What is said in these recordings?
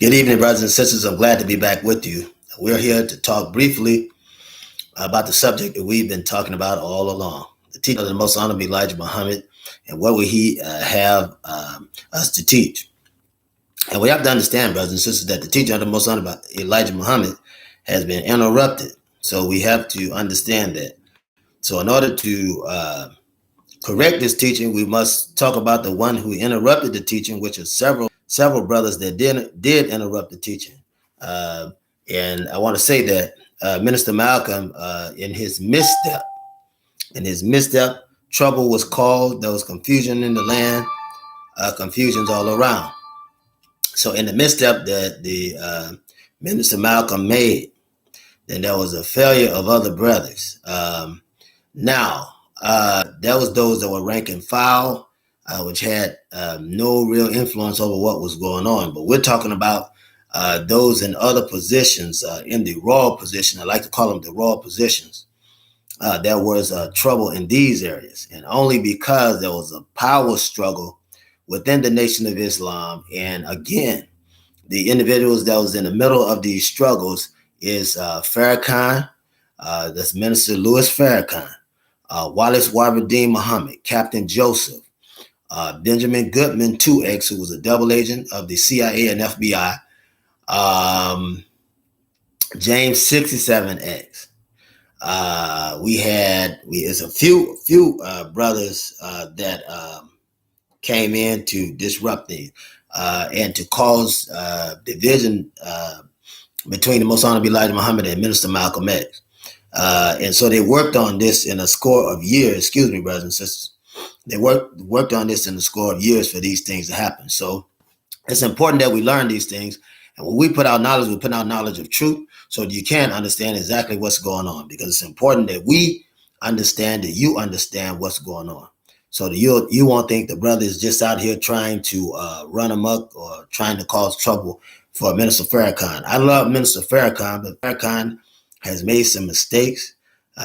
Good evening, brothers and sisters. I'm glad to be back with you. We're here to talk briefly about the subject that we've been talking about all along, the teaching of the Most Honorable Elijah Muhammad, and what would he have us to teach. And we have to understand, brothers and sisters, that the teaching of the Most Honorable Elijah Muhammad has been interrupted. So we have to understand that. So in order to correct this teaching, we must talk about the one who interrupted the teaching, which is several brothers that did interrupt the teaching. And I want to say that Minister Malcolm, in his misstep, trouble was caused. There was confusion in the land, confusions all around. So in the misstep that the Minister Malcolm made, then there was a failure of other brothers. Now, there was those that were rank and file, which had no real influence over what was going on. But we're talking about those in other positions, in the royal position. I like to call them the royal positions. There was trouble in these areas, and only because there was a power struggle within the Nation of Islam. And again, the individuals that was in the middle of these struggles is Farrakhan, that's Minister Louis Farrakhan, Wallace Warberdeen Muhammad, Captain Joseph, Benjamin Goodman 2X, who was a double agent of the CIA and FBI, James 67X. It's a few brothers that came in to disrupt things and to cause division between the Most Honorable Elijah Muhammad and Minister Malcolm X. And so they worked on this in a score of years. Excuse me, brothers and sisters. They worked on this in a score of years for these things to happen. So it's important that we learn these things. And when we put out knowledge, we put out knowledge of truth so that you can understand exactly what's going on, because it's important that we understand, that you understand what's going on. So that you won't think the brother is just out here trying to run amok or trying to cause trouble for Minister Farrakhan. I love Minister Farrakhan, but Farrakhan has made some mistakes,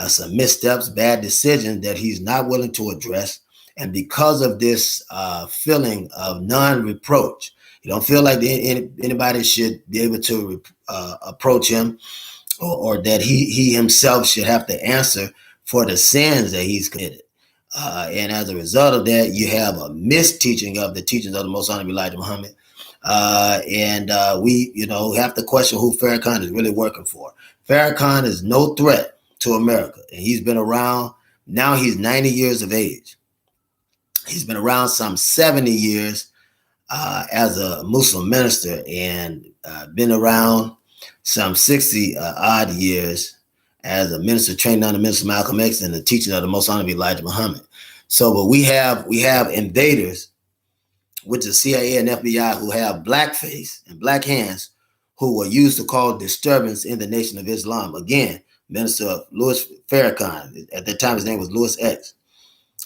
some missteps, bad decisions that he's not willing to address. And because of this feeling of non-reproach, you don't feel like anybody should be able to approach him, or that he himself should have to answer for the sins that he's committed. And as a result of that, you have a misteaching of the teachings of the Most Honorable Elijah Muhammad. And we have to question who Farrakhan is really working for. Farrakhan is no threat to America, and he's been around. Now he's 90 years of age. He's been around some 70 years as a Muslim minister, and been around some 60 odd years as a minister trained under Minister Malcolm X and the teaching of the Most Honorable Elijah Muhammad. So, but we have invaders, which is CIA and FBI, who have black face and black hands, who were used to cause disturbance in the Nation of Islam. Again, Minister Louis Farrakhan, at that time his name was Louis X.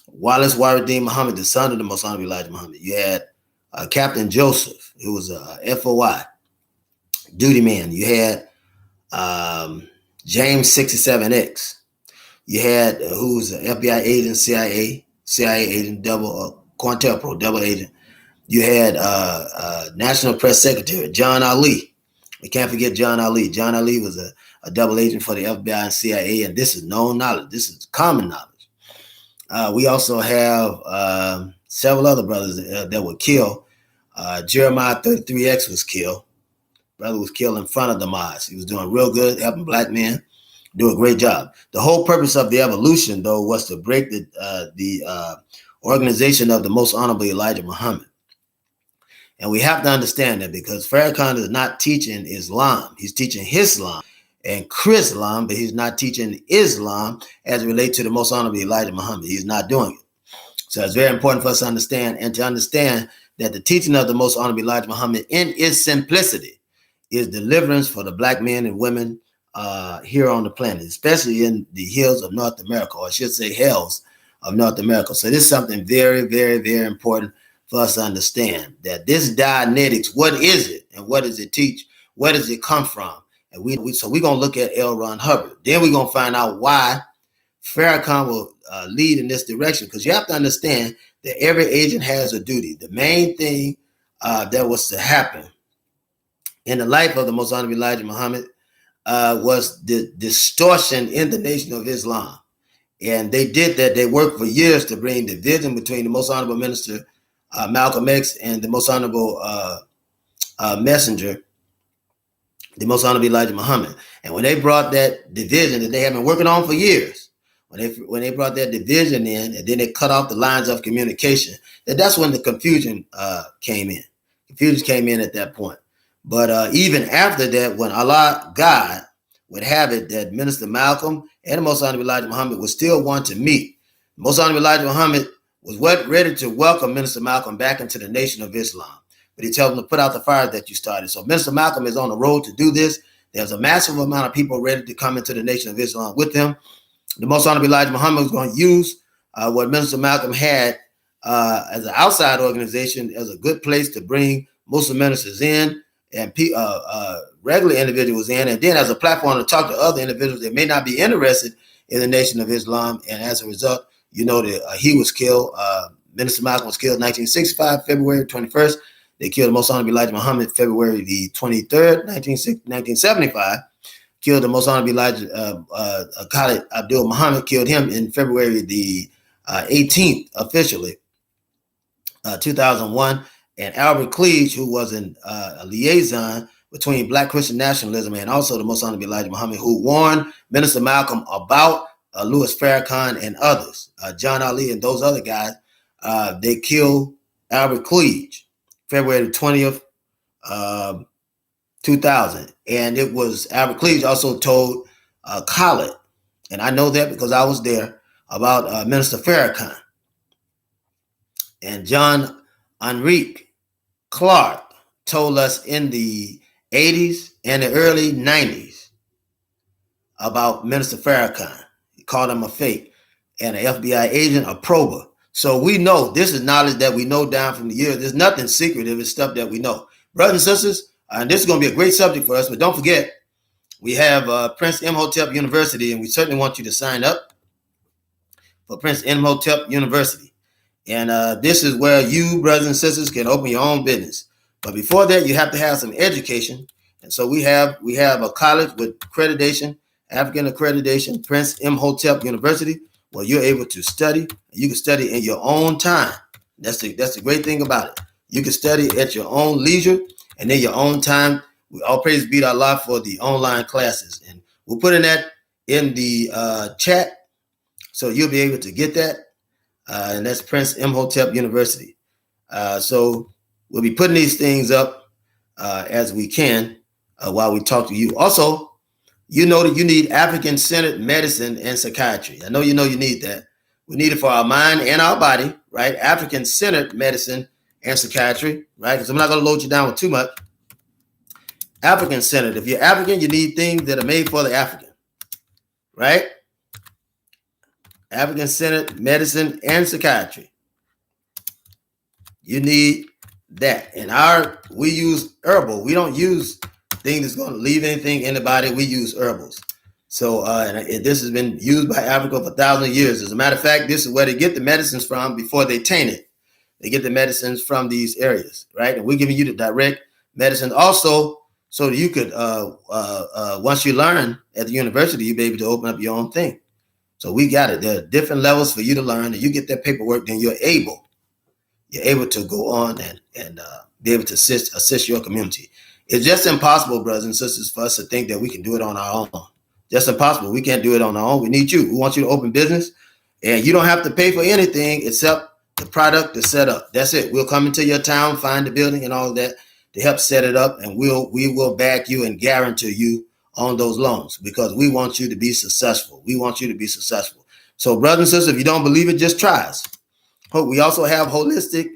Wallace Warberdeen Muhammad, the son of the Most Honorable Elijah Muhammad. You had Captain Joseph, who was a FOI duty man. You had James 67X. You had who's an FBI agent, CIA agent, COINTELPRO, double agent. You had National Press Secretary John Ali. We can't forget John Ali. John Ali was a double agent for the FBI and CIA, and this is known knowledge. This is common knowledge. We also have several other brothers that were killed. Jeremiah 33X was killed. Brother was killed in front of the mosque. He was doing real good, helping black men do a great job. The whole purpose of the evolution, though, was to break the organization of the Most Honorable Elijah Muhammad. And we have to understand that, because Farrakhan is not teaching Islam. He's teaching Islam and Chrislam, but he's not teaching Islam as it relates to the Most Honorable Elijah Muhammad. He's not doing it. So it's very important for us to understand, and to understand that the teaching of the Most Honorable Elijah Muhammad in its simplicity is deliverance for the black men and women here on the planet, especially in the hills of North America, or I should say hells of North America. So this is something very, very, very important for us to understand, that this Dianetics, what is it and what does it teach? Where does it come from? And so we're going to look at L. Ron Hubbard. Then we're going to find out why Farrakhan will lead in this direction, because you have to understand that every agent has a duty. The main thing that was to happen in the life of the Most Honorable Elijah Muhammad was the distortion in the Nation of Islam. And they did that. They worked for years to bring division between the Most Honorable Minister Malcolm X and the Most Honorable Messenger, the Most Honorable Elijah Muhammad. And when they brought that division that they have been working on for years, when they brought that division in, and then they cut off the lines of communication, that's when the confusion came in. Confusion came in at that point. But even after that, when Allah, God, would have it that Minister Malcolm and the Most Honorable Elijah Muhammad would still want to meet, the Most Honorable Elijah Muhammad was ready to welcome Minister Malcolm back into the Nation of Islam. But he tells him to put out the fire that you started. So Minister Malcolm is on the road to do this. There's a massive amount of people ready to come into the Nation of Islam with him. The Most Honorable Elijah Muhammad was going to use what Minister Malcolm had as an outside organization as a good place to bring Muslim ministers in and regular individuals in, and then as a platform to talk to other individuals that may not be interested in the Nation of Islam. And as a result, you know that he was killed. Minister Malcolm was killed 1965, February 21st. They killed the Most Honorable Elijah Muhammad February the 23rd, 1975. Killed the Most Honorable Elijah Khalid Abdul Muhammad, killed him in February the 18th, officially, 2001. And Albert Cleage, who was a liaison between Black Christian nationalism and also the Most Honorable Elijah Muhammad, who warned Minister Malcolm about Louis Farrakhan and others, John Ali and those other guys. They killed Albert Cleage February 20th, 2000. And it was Albert Cleage also told Khalid, and I know that because I was there, about Minister Farrakhan. And John Enrique Clark told us in the 80s and the early 90s about Minister Farrakhan. He called him a fake and an FBI agent, a prober. So we know, this is knowledge that we know down from the years. There's nothing secretive. It's stuff that we know. Brothers and sisters, and this is going to be a great subject for us, but don't forget, we have Prince Imhotep University, and we certainly want you to sign up for Prince Imhotep University. And this is where you, brothers and sisters, can open your own business. But before that, you have to have some education. And so we have a college with accreditation, African accreditation, Prince Imhotep University, where you're able to study. You can study in your own time. That's the great thing about it. You can study at your own leisure and in your own time. We all praise be to Allah for the online classes. And we'll put in that in the chat, so you'll be able to get that. And that's Prince Imhotep University. So we'll be putting these things up as we can while we talk to you. Also, you know that you need African-centered medicine and psychiatry. I know you need that. We need it for our mind and our body, right? African-centered medicine and psychiatry, right? Because I'm not going to load you down with too much. African-centered. If you're African, you need things that are made for the African, right? African-centered medicine and psychiatry. You need that. And we use herbal. We don't use things that's going to leave anything in the body. We use herbals. So and this has been used by Africa for thousands of years. As a matter of fact, this is where they get the medicines from before they taint it. They get the medicines from these areas, right? And we're giving you the direct medicine also, so that you could, once you learn at the university, you'll be able to open up your own thing. So we got it. There are different levels for you to learn, and you get that paperwork, then you're able to go on and be able to assist your community. It's just impossible, brothers and sisters, for us to think that we can do it on our own. Just impossible. We can't do it on our own. We need you. We want you to open business, and you don't have to pay for anything except the product to set up. That's it. We'll come into your town, find the building and all of that to help set it up, and we will back you and guarantee you on those loans, because we want you to be successful. We want you to be successful. So, brothers and sisters, if you don't believe it, just try us. We also have holistic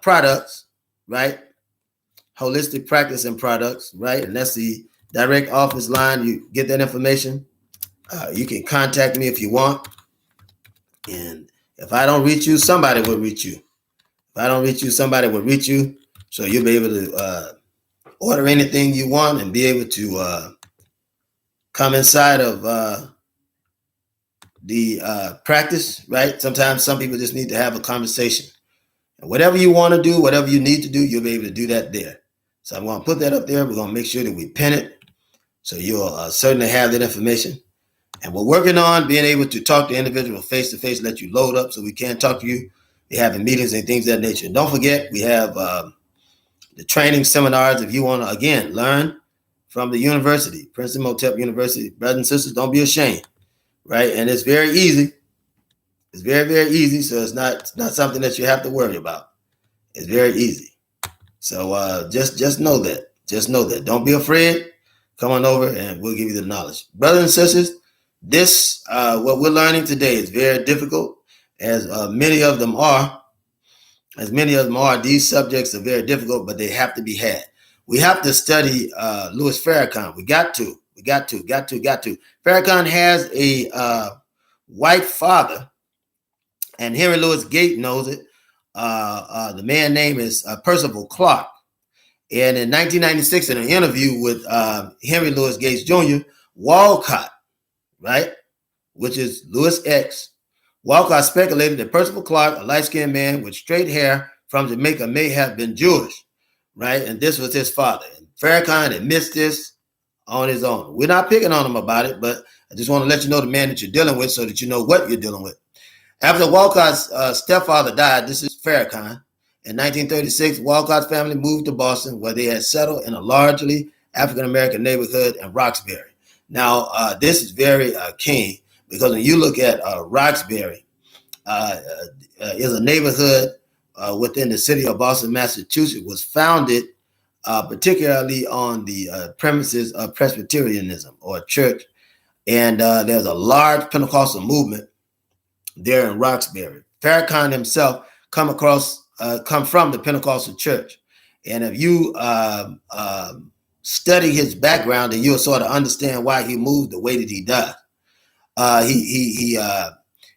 products, right? Holistic practice and products, right? And that's the direct office line. You get that information. You can contact me if you want. And if I don't reach you, somebody will reach you. If I don't reach you, somebody will reach you. So you'll be able to order anything you want and be able to come inside of the practice, right? Sometimes some people just need to have a conversation. And whatever you want to do, whatever you need to do, you'll be able to do that there. So I'm going to put that up there. We're going to make sure that we pin it so you'll certainly have that information. And we're working on being able to talk to individuals face to face, let you load up so we can talk to you. We're having meetings and things of that nature. And don't forget, we have the training seminars if you want to, again, learn from the university, Princeton Motep University. Brothers and sisters, don't be ashamed, right? And it's very easy. It's very, very easy. So it's not something that you have to worry about. It's very easy. So just know that. Just know that. Don't be afraid. Come on over and we'll give you the knowledge. Brothers and sisters, this, what we're learning today is very difficult, as many of them are. As many of them are, these subjects are very difficult, but they have to be had. We have to study Louis Farrakhan. We got to. Farrakhan has a white father, and Henry Louis Gates knows it. The man's name is Percival Clark. And in 1996, in an interview with Henry Louis Gates Jr., Walcott, right, which is Louis X, Walcott speculated that Percival Clark, a light-skinned man with straight hair from Jamaica, may have been Jewish, right? And this was his father. And Farrakhan admits this on his own. We're not picking on him about it, but I just want to let you know the man that you're dealing with so that you know what you're dealing with. After Walcott's stepfather died, this is Farrakhan, in 1936, Walcott's family moved to Boston, where they had settled in a largely African-American neighborhood in Roxbury. Now, this is very key, because when you look at Roxbury, is a neighborhood within the city of Boston, Massachusetts, was founded particularly on the premises of Presbyterianism, or church. And there's a large Pentecostal movement there in Roxbury. Farrakhan himself come from the Pentecostal church. And if you study his background, then you'll sort of understand why he moved the way that he does.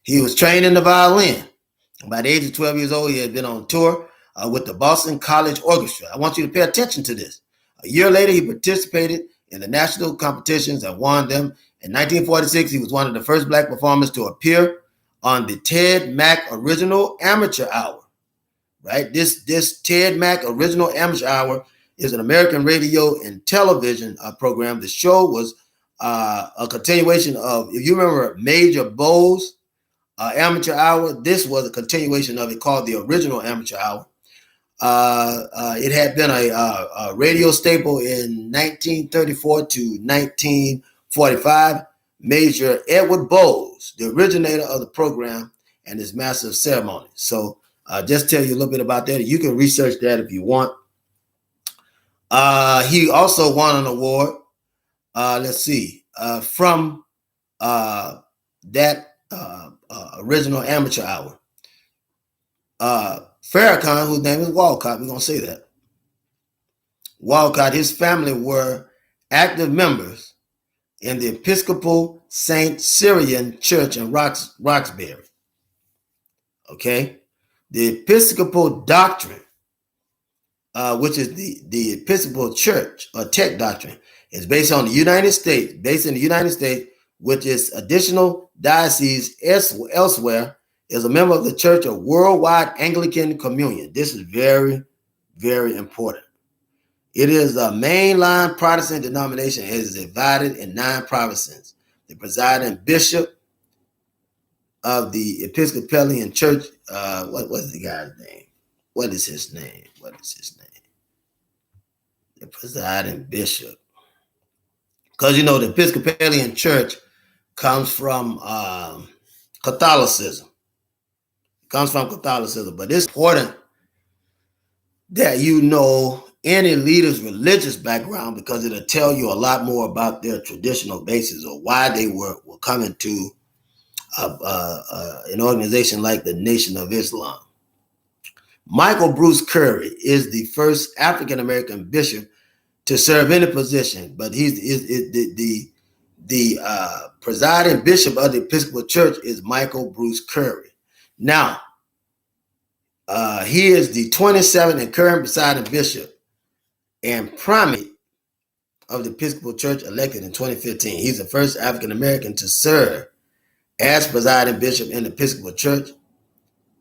He was trained in the violin. By the age of 12 years old, he had been on tour with the Boston College Orchestra. I want you to pay attention to this. A year later, he participated in the national competitions and won them. In 1946, he was one of the first Black performers to appear on the Ted Mack Original Amateur Hour. Right? This Ted Mack Original Amateur Hour is an American radio and television program. The show was a continuation of, if you remember, Major Bowes' Amateur Hour. This was a continuation of it, called the Original Amateur Hour. It had been a radio staple in 1934 to 1945. Major Edward Bowes, the originator of the program, and his massive ceremony. So just tell you a little bit about that. You can research that if you want. He also won an award. Let's see, from that original amateur hour. Farrakhan, whose name is Walcott, we're going to say that. Walcott, his family were active members in the Episcopal St. Syrian Church in Roxbury. Okay? The Episcopal doctrine, which is the Episcopal Church or tech doctrine, is based in the United States, which is additional dioceses elsewhere, is a member of the Church of Worldwide Anglican Communion. This is very, very important. It is a mainline Protestant denomination. It is divided in 9 provinces. The presiding bishop of the Episcopalian Church, what was the guy's name? What is his name? The presiding bishop. Because, you know, the Episcopalian Church comes from Catholicism. But it's important that you know any leader's religious background, because it'll tell you a lot more about their traditional basis or why they were coming to an organization like the Nation of Islam. Michael Bruce Curry is the first African-American bishop to serve in a position, but he's the presiding bishop of the Episcopal Church is Michael Bruce Curry. Now, he is the 27th and current presiding bishop and primate of the Episcopal Church elected in 2015. He's the first African American to serve as presiding bishop in the Episcopal Church.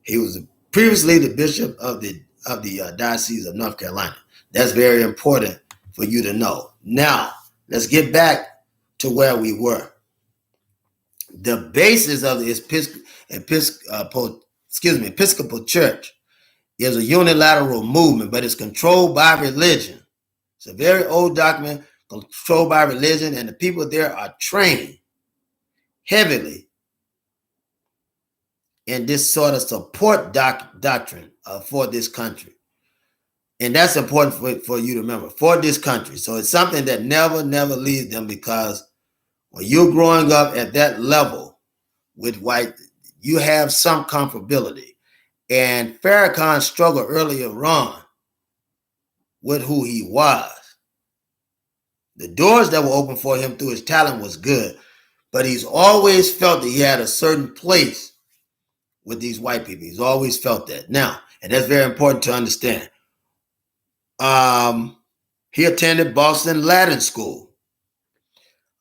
He was previously the bishop of the Diocese of North Carolina. That's very important for you to know. Now, let's get back to where we were. The basis of the Episcopal Church is a unilateral movement, but it's controlled by religion. It's a very old document controlled by religion, and the people there are trained heavily in this sort of support doctrine for this country. And that's important for you to remember, for this country. So it's something that never leaves them, because when you're growing up at that level with white, you have some comfortability. And Farrakhan struggled earlier on with who he was. The doors that were open for him through his talent was good, but he's always felt that he had a certain place with these white people. He's always felt that. Now, and that's very important to understand. He attended Boston Latin School,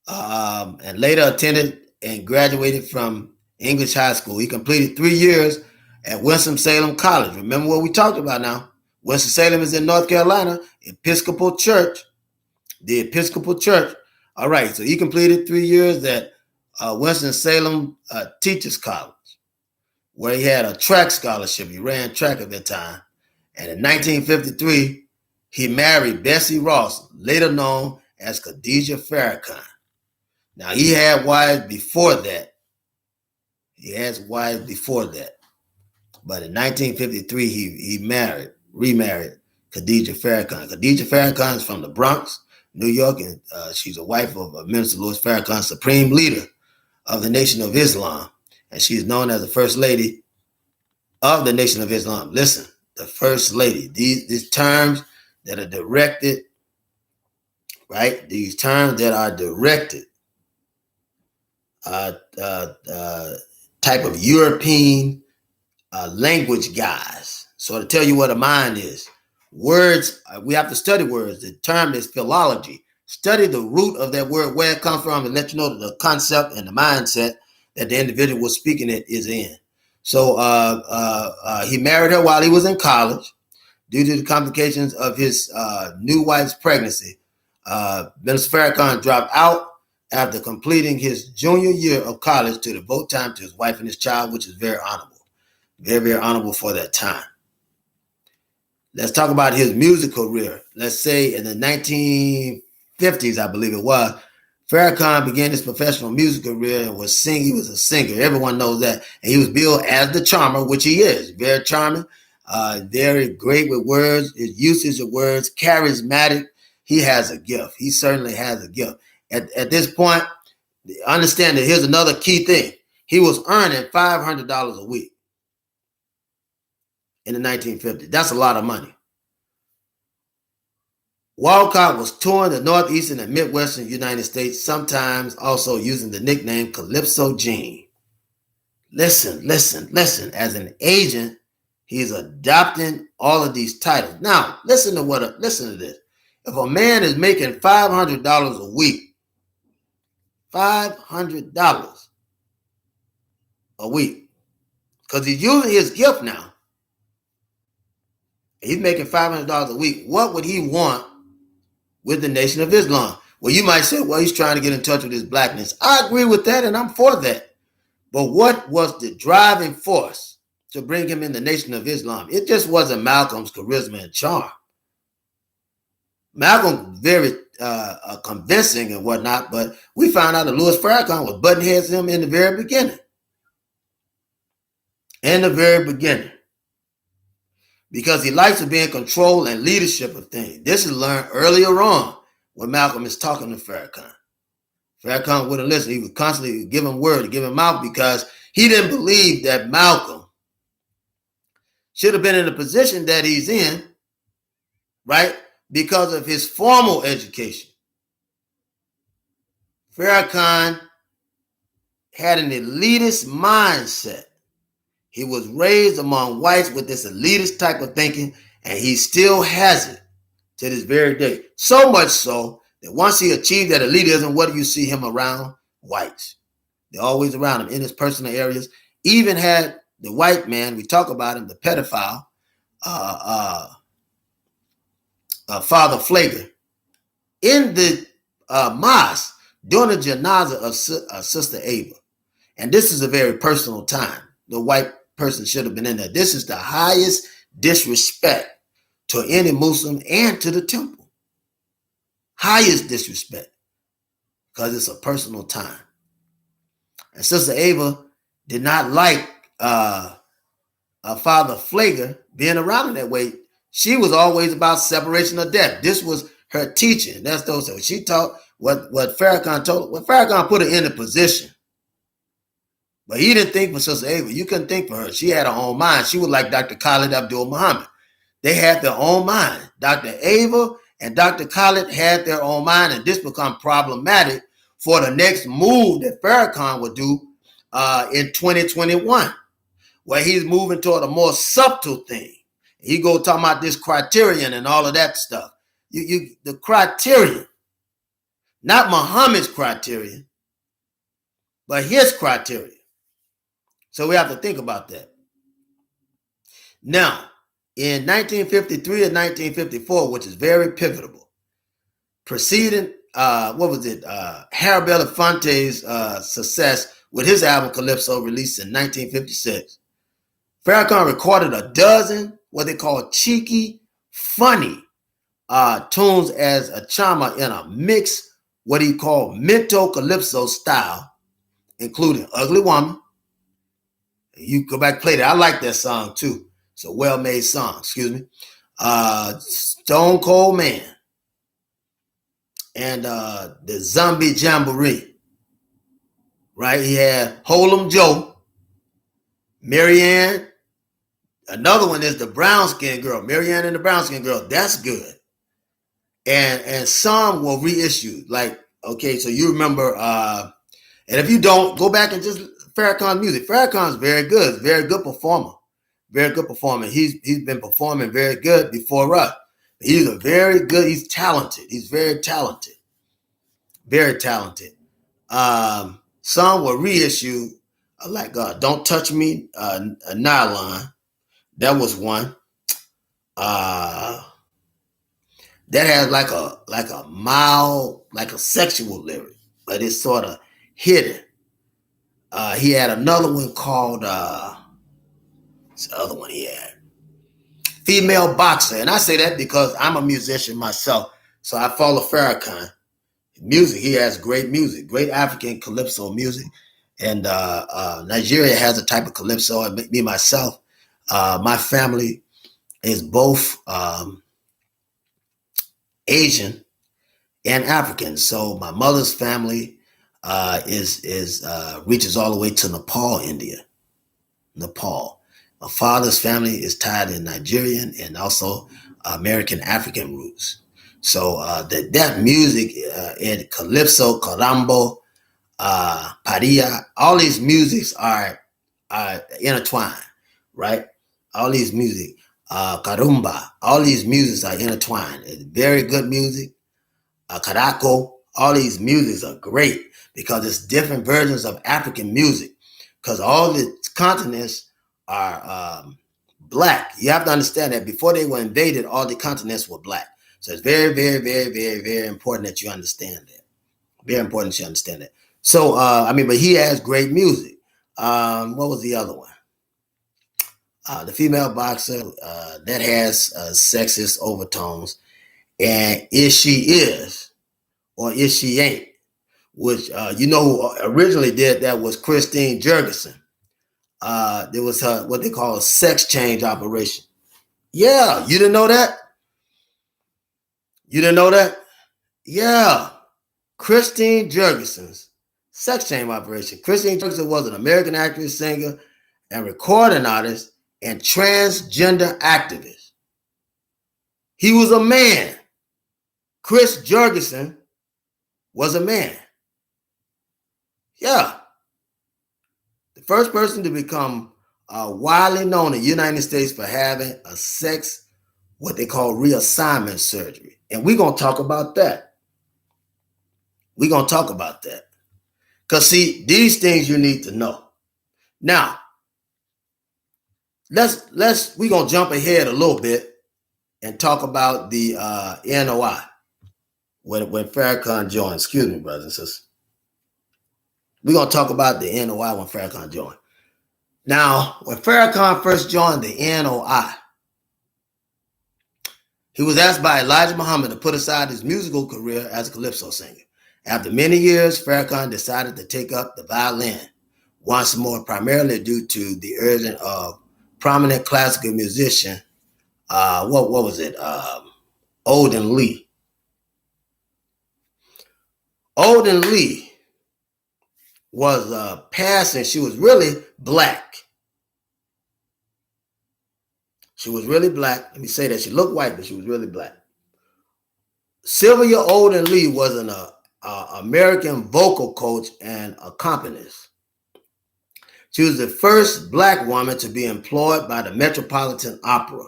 and later attended and graduated from English High School. He completed 3 years at Winston-Salem College. Remember what we talked about now. Winston-Salem is in North Carolina, Episcopal Church, the Episcopal Church. All right, so he completed 3 years at Winston-Salem Teachers College, where he had a track scholarship. He ran track at that time. And in 1953, he married Bessie Ross, later known as Khadijah Farrakhan. Now, he had wives before that. But in 1953, he remarried Khadijah Farrakhan. Khadijah Farrakhan is from the Bronx, New York, and she's a wife of Minister Louis Farrakhan, supreme leader of the Nation of Islam. And she's known as the First Lady of the Nation of Islam. Listen, the First Lady. These terms that are directed, right? These terms that are directed, type of European language guys. So to tell you what a mind is, words, we have to study words. The term is philology. Study the root of that word, where it comes from, and let you know the concept and the mindset that the individual was speaking it is in. So he married her while he was in college. Due to the complications of his new wife's pregnancy, Minister Farrakhan dropped out after completing his junior year of college to devote time to his wife and his child, which is very honorable. Very honorable for that time. Let's talk about his music career. Let's say in the 1950s, I believe it was, Farrakhan began his professional music career and was singing. He was a singer. Everyone knows that. And he was billed as the charmer, which he is. Very charming, very great with words, his usage of words, charismatic. He has a gift. He certainly has a gift. At this point, understand that here's another key thing. He was earning $500 a week in the 1950s. That's a lot of money. Walcott was touring the Northeastern and Midwestern United States, sometimes also using the nickname Calypso Gene. Listen. As an agent, he's adopting all of these titles. Now, listen to this. If a man is making $500 a week, $500 a week, because he's using his gift now, he's making $500 a week, what would he want with the Nation of Islam? Well, you might say, well, he's trying to get in touch with his blackness. I agree with that, and I'm for that. But what was the driving force to bring him in the Nation of Islam? It just wasn't Malcolm's charisma and charm. Malcolm very convincing and whatnot, but we found out that Louis Farrakhan was butting heads to him in the very beginning. Because he likes to be in control and leadership of things. This is learned earlier on when Malcolm is talking to Farrakhan. Farrakhan wouldn't listen. He would constantly give him word, give him mouth, because he didn't believe that Malcolm should have been in the position that he's in, right? Because of his formal education. Farrakhan had an elitist mindset. He was raised among whites with this elitist type of thinking, and he still has it to this very day. So much so that once he achieved that elitism, what do you see him around? Whites. They're always around him in his personal areas. Even had the white man, we talk about him, the pedophile, Father Flager, in the mosque during the janazah of Sister Ava. And this is a very personal time. The white person should have been in there. This is the highest disrespect to any Muslim and to the temple. Highest disrespect, because it's a personal time. And Sister Ava did not like Father Flager being around in that way. She was always about separation of death. This was her teaching. That's those. So she taught what Farrakhan told. What Farrakhan put her in a position, but he didn't think for Sister Ava. You couldn't think for her. She had her own mind. She was like Dr. Khalid Abdul Muhammad. They had their own mind. Dr. Ava and Dr. Khalid had their own mind, and this become problematic for the next move that Farrakhan would do in 2021, where he's moving toward a more subtle thing. He go talking about this criterion and all of that stuff. The criterion, not Muhammad's criterion, but his criterion. So we have to think about that. Now, in 1953 and 1954, which is very pivotal, preceding, Harry Belafonte's success with his album Calypso, released in 1956, Farrakhan recorded a dozen what they call cheeky, funny tunes as a chama in a mixed, what he called mento calypso style, including Ugly Woman. You go back and play that. I like that song too. It's a well-made song, excuse me. Stone Cold Man and the Zombie Jamboree. Right? He had Hold'em Joe, Marianne. Another one is the Brown Skin Girl, Marianne and the Brown Skin Girl. That's good. And some were reissued. Like, okay, so you remember, and if you don't, go back and just Farrakhan's music. Farrakhan's very good, very good performer. Very good performer. He's been performing very good before us. He's a very good, he's talented. He's very talented. Very talented. Some were reissued, like Don't Touch Me, Nylon. That was one. That has like a mild, like a sexual lyric, but it's sort of hidden. He had another one called what's the other one he had? Female Boxer. And I say that because I'm a musician myself. So I follow Farrakhan. Music, he has great music, great African calypso music. And Nigeria has a type of calypso. And me, myself, my family is both Asian and African. So my mother's family reaches all the way to Nepal, India. Nepal. My father's family is tied in Nigerian and also American African roots. So that music in calypso, carambo, paria, all these musics are intertwined, right? All these music, carumba, all these musics are intertwined. It's very good music. Caraco, all these musics are great because it's different versions of African music. Because all the continents are black. You have to understand that before they were invaded, all the continents were black. So it's very, very, very, very, very important that you understand that. Very important that you understand that. So, but he has great music. What was the other one? The Female Boxer, that has sexist overtones. And Is She Is, or Is She Ain't, which, who originally did that was Christine Jurgensen. There was what they call a sex change operation. Yeah, you didn't know that? You didn't know that? Yeah. Christine Jurgensen's sex change operation. Christine Jurgensen was an American actress, singer, and recording artist and transgender activist. He was a man. Chris Jurgensen was a man. Yeah. The first person to become widely known in the United States for having a sex, what they call reassignment surgery. And we're going to talk about that. We're going to talk about that. Because, see, these things you need to know. Now, we're going to jump ahead a little bit and talk about the NOI when Farrakhan joined. Excuse me, brothers and sisters. We're going to talk about the NOI when Farrakhan joined. Now, when Farrakhan first joined the NOI, he was asked by Elijah Muhammad to put aside his musical career as a calypso singer. After many years, Farrakhan decided to take up the violin once more, primarily due to the urging of prominent classical musician, what was it? Olden Lee. Olden Lee was passing. She was really black. She was really black. Let me say that. She looked white, but she was really black. Sylvia Olden Lee was an American vocal coach and accompanist. She was the first black woman to be employed by the Metropolitan Opera.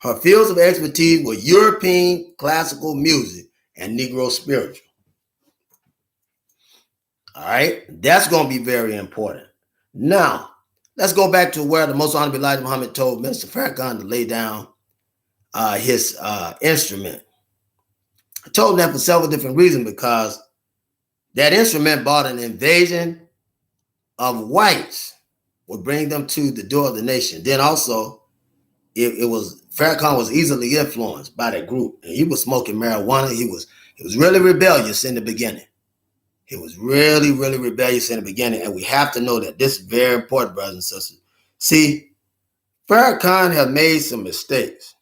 Her fields of expertise were European classical music and Negro spiritual. All right, that's going to be very important. Now, let's go back to where the Most Honorable Elijah Muhammad told Minister Farrakhan to lay down his instrument. I told him that for several different reasons, because that instrument brought an invasion of whites, would bring them to the door of the nation. Then also, Farrakhan was easily influenced by that group, and he was smoking marijuana. He was really rebellious in the beginning. He was really, really rebellious in the beginning, and we have to know that this is very important, brothers and sisters. See, Farrakhan had made some mistakes.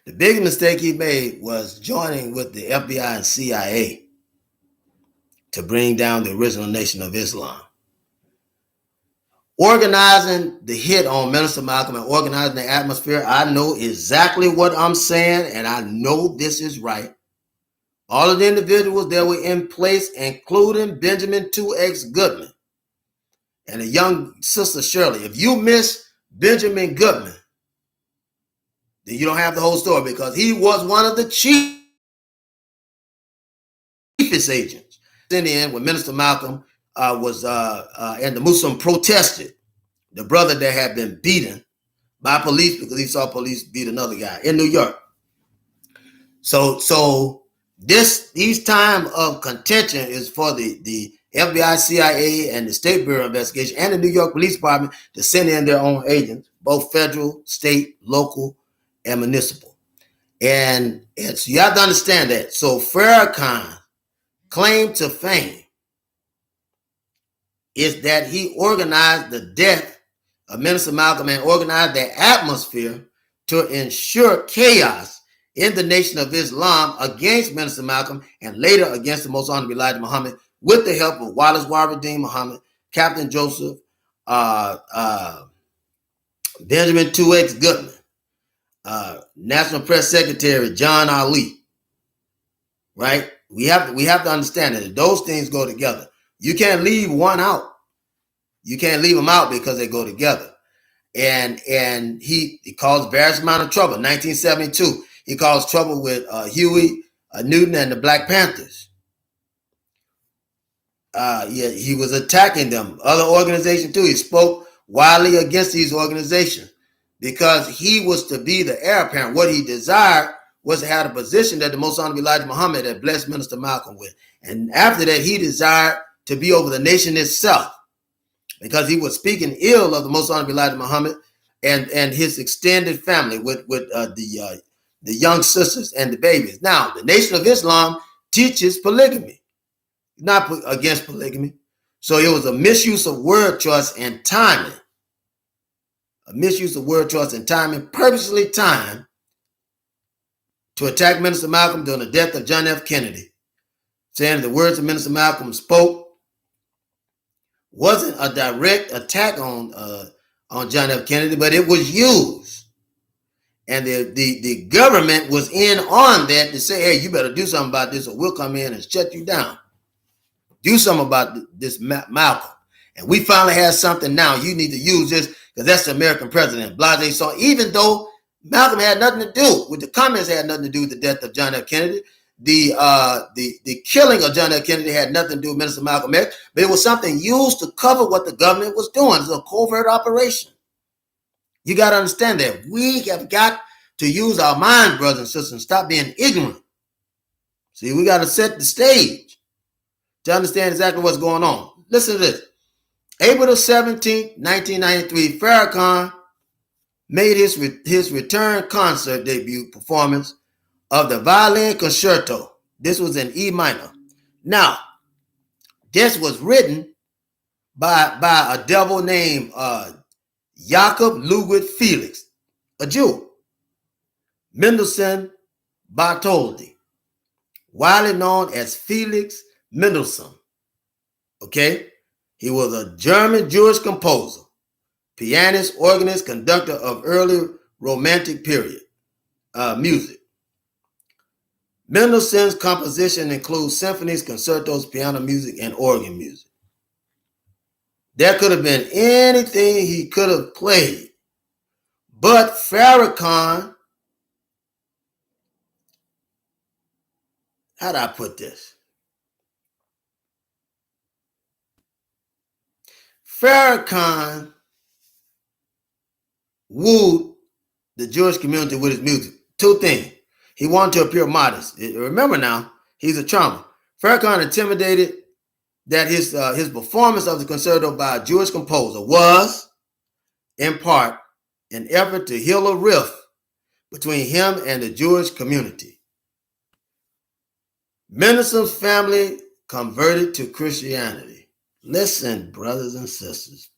The biggest mistake he made was joining with the FBI and CIA to bring down the original Nation of Islam. Organizing the hit on Minister Malcolm and organizing the atmosphere, I know exactly what I'm saying, and I know this is right. All of the individuals that were in place, including Benjamin 2X Goodman and a young sister Shirley. If you miss Benjamin Goodman, then you don't have the whole story, because he was one of the chiefest agents. In the end, when Minister Malcolm was and the Muslim protested, the brother that had been beaten by police because he saw police beat another guy in New York. So these time of contention is for the FBI, CIA, and the State Bureau of Investigation and the New York Police Department to send in their own agents, both federal, state, local, and municipal. And so you have to understand that. So Farrakhan claim to fame is that he organized the death of Minister Malcolm and organized the atmosphere to ensure chaos in the Nation of Islam against Minister Malcolm and later against the Most Honorable Elijah Muhammad, with the help of Wallace Waradeen Muhammad, Captain Joseph, Benjamin 2X Goodman, National Press Secretary John Ali. Right? We have to understand that those things go together. You can't leave one out. You can't leave them out because they go together. And he caused various amount of trouble. 1972, he caused trouble with Huey Newton and the Black Panthers. He was attacking them. Other organizations too. He spoke widely against these organizations because he was to be the heir apparent. What he desired was to have a position that the Most Honorable Elijah Muhammad had blessed Minister Malcolm with. And after that, he desired to be over the nation itself, because he was speaking ill of the Most Honorable Elijah Muhammad and his extended family with the young sisters and the babies. Now, the Nation of Islam teaches polygamy, not against polygamy. So it was a misuse of word choice and timing. A misuse of word choice and timing, purposely timed to attack Minister Malcolm during the death of John F. Kennedy, saying the words of Minister Malcolm spoke wasn't a direct attack on John F. Kennedy, but it was used. And the government was in on that to say, hey, you better do something about this or we'll come in and shut you down. Do something about this, Malcolm. And we finally have something now. You need to use this because that's the American president. Blase. So even though Malcolm had nothing to do with the comments, had nothing to do with the death of John F. Kennedy, the killing of John F. Kennedy had nothing to do with Minister Malcolm X, but it was something used to cover what the government was doing. It's a covert operation. You got to understand that. We have got to use our mind, brothers and sisters, and stop being ignorant. See, we got to set the stage to understand exactly what's going on. Listen to this. April the 17th, 1993, Farrakhan made his return concert debut performance of the violin concerto. This was in E minor. Now, this was written by a devil named Jakob Ludwig Felix, a Jew. Mendelssohn Bartholdy, widely known as Felix Mendelssohn. Okay? He was a German Jewish composer, pianist, organist, conductor of early Romantic period music. Mendelssohn's composition includes symphonies, concertos, piano music, and organ music. There could have been anything he could have played, but Farrakhan, how do I put this? Farrakhan wooed the Jewish community with his music. Two things. He wanted to appear modest. Remember now, he's a charmer. Farrakhan intimidated that his performance of the concerto by a Jewish composer was, in part, an effort to heal a rift between him and the Jewish community. Mendelssohn's family converted to Christianity. Listen, brothers and sisters.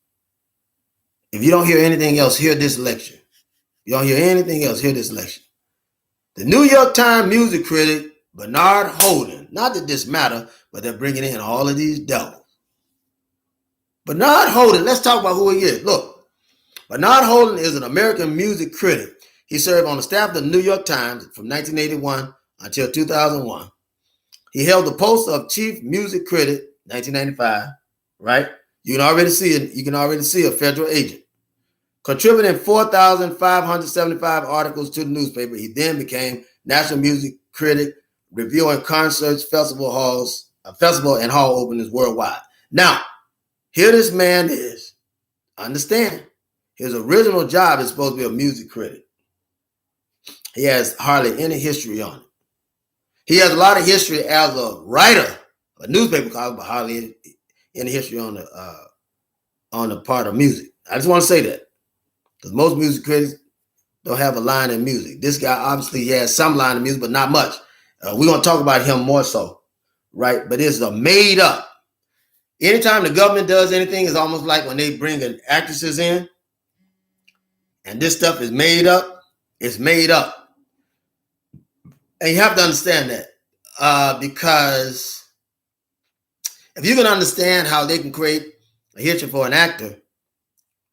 If you don't hear anything else, hear this lecture. If you don't hear anything else, hear this lecture. The New York Times music critic Bernard Holden, not that this matter, but they're bringing in all of these devils. Bernard Holden, let's talk about who he is. Look, Bernard Holden is an American music critic. He served on the staff of the New York Times from 1981 until 2001. He held the post of chief music critic 1995, right? You can already see it. You can already see a federal agent. Contributing 4,575 articles to the newspaper, he then became national music critic, reviewing concerts, festival and hall openings worldwide. Now, here this man is. Understand, his original job is supposed to be a music critic. He has hardly any history on it. He has a lot of history as a writer, a newspaper column, but hardly any history on the part of music. I just want to say that, because most music critics don't have a line in music. This guy obviously has some line in music, but not much. We're going to talk about him more so, right? But it's a made up. Anytime the government does anything, it's almost like when they bring actresses in, and this stuff is made up. It's made up. And you have to understand that, because if you can understand how they can create a history for an actor,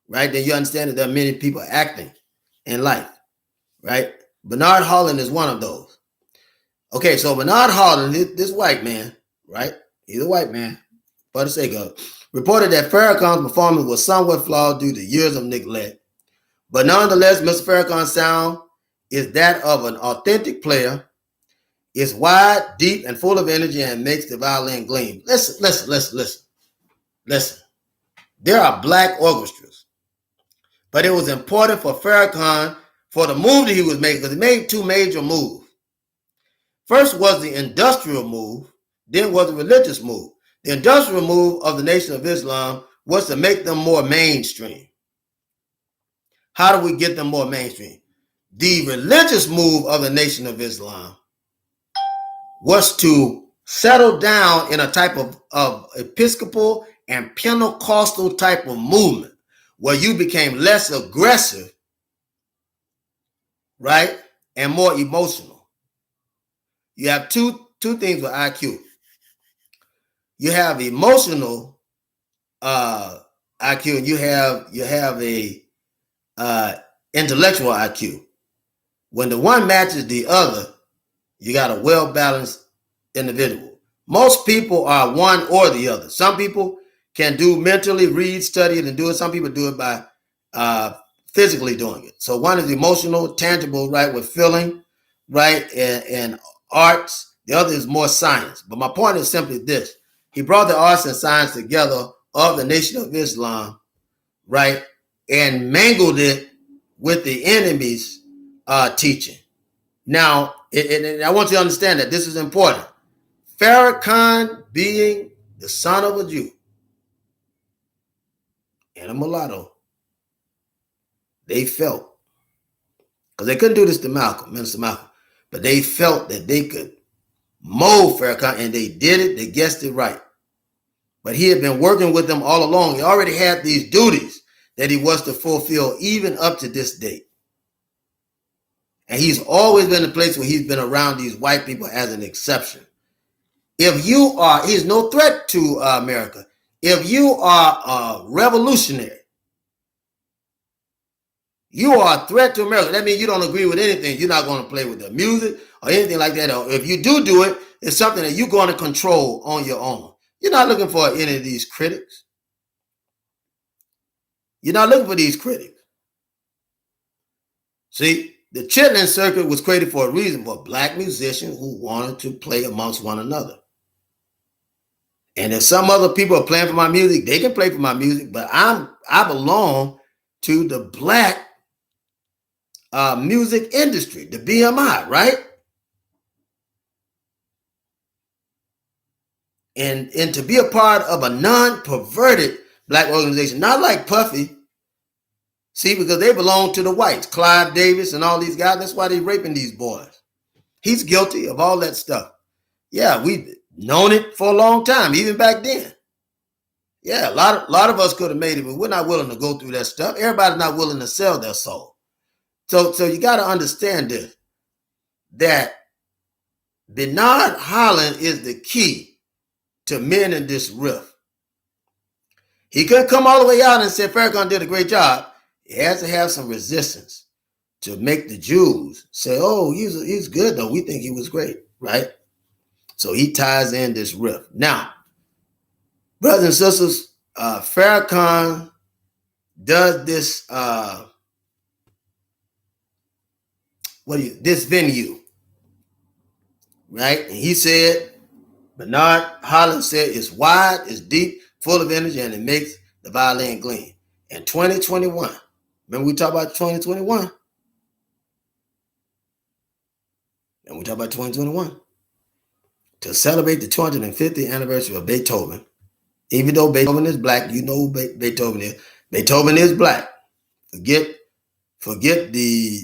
right, then you understand that there are many people acting in life, right? Bernard Holden is one of those. Okay, so Bernard Holden, this white man, right? He's a white man, for the sake of it, reported that Farrakhan's performance was somewhat flawed due to years of neglect. But nonetheless, Mr. Farrakhan's sound is that of an authentic player. It's wide, deep, and full of energy, and makes the violin gleam. Listen. There are black orchestras. But it was important for Farrakhan, for the move that he was making, because he made two major moves. First was the industrial move, then was the religious move. The industrial move of the Nation of Islam was to make them more mainstream. How do we get them more mainstream? The religious move of the Nation of Islam was to settle down in a type of Episcopal and Pentecostal type of movement, where you became less aggressive, right, and more emotional. You have two things with IQ. You have emotional IQ, and you have a intellectual IQ. When the one matches the other, you got a well-balanced individual. Most people are one or the other. Some people can do mentally, read, study it, and do it. Some people do it by physically doing it. So one is emotional, tangible, right, with feeling, right, and arts. The other is more science. But my point is simply this. He brought the arts and science together of the Nation of Islam, right, and mangled it with the enemy's teaching. Now, and I want you to understand that this is important. Farrakhan, being the son of a Jew and a mulatto, they felt, because they couldn't do this to Malcolm, Minister Malcolm, but they felt that they could mold Farrakhan, and they did it. They guessed it right. But he had been working with them all along. He already had these duties that he was to fulfill even up to this date. And he's always been in a place where he's been around these white people as an exception. If you are, he's no threat to America. If you are a revolutionary, you are a threat to America. That means you don't agree with anything. You're not going to play with the music or anything like that. Or if you do it, it's something that you're going to control on your own. You're not looking for any of these critics. You're not looking for these critics. See, the Chitlin Circuit was created for a reason, for black musicians who wanted to play amongst one another. And if some other people are playing for my music, they can play for my music, but I belong to the black music industry, the BMI, right? And to be a part of a non-perverted black organization, not like Puffy, see, because they belong to the whites, Clive Davis and all these guys. That's why they're raping these boys. He's guilty of all that stuff. Yeah, we've known it for a long time, even back then. Yeah, a lot of us could have made it, but we're not willing to go through that stuff. Everybody's not willing to sell their soul. So you got to understand this, that Bernard Holland is the key to mending this rift. He couldn't come all the way out and say Farrakhan did a great job. He has to have some resistance to make the Jews say, oh, he's good though. We think he was great, right? So he ties in this rift. Now, brothers and sisters, Farrakhan does this this venue, right? And he said, Bernard Holland said, it's wide, it's deep, full of energy, and it makes the violin gleam. In 2021, remember we talked about 2021? And we talked about 2021. To celebrate the 250th anniversary of Beethoven, even though Beethoven is black, you know who Beethoven is. Beethoven is black. Forget the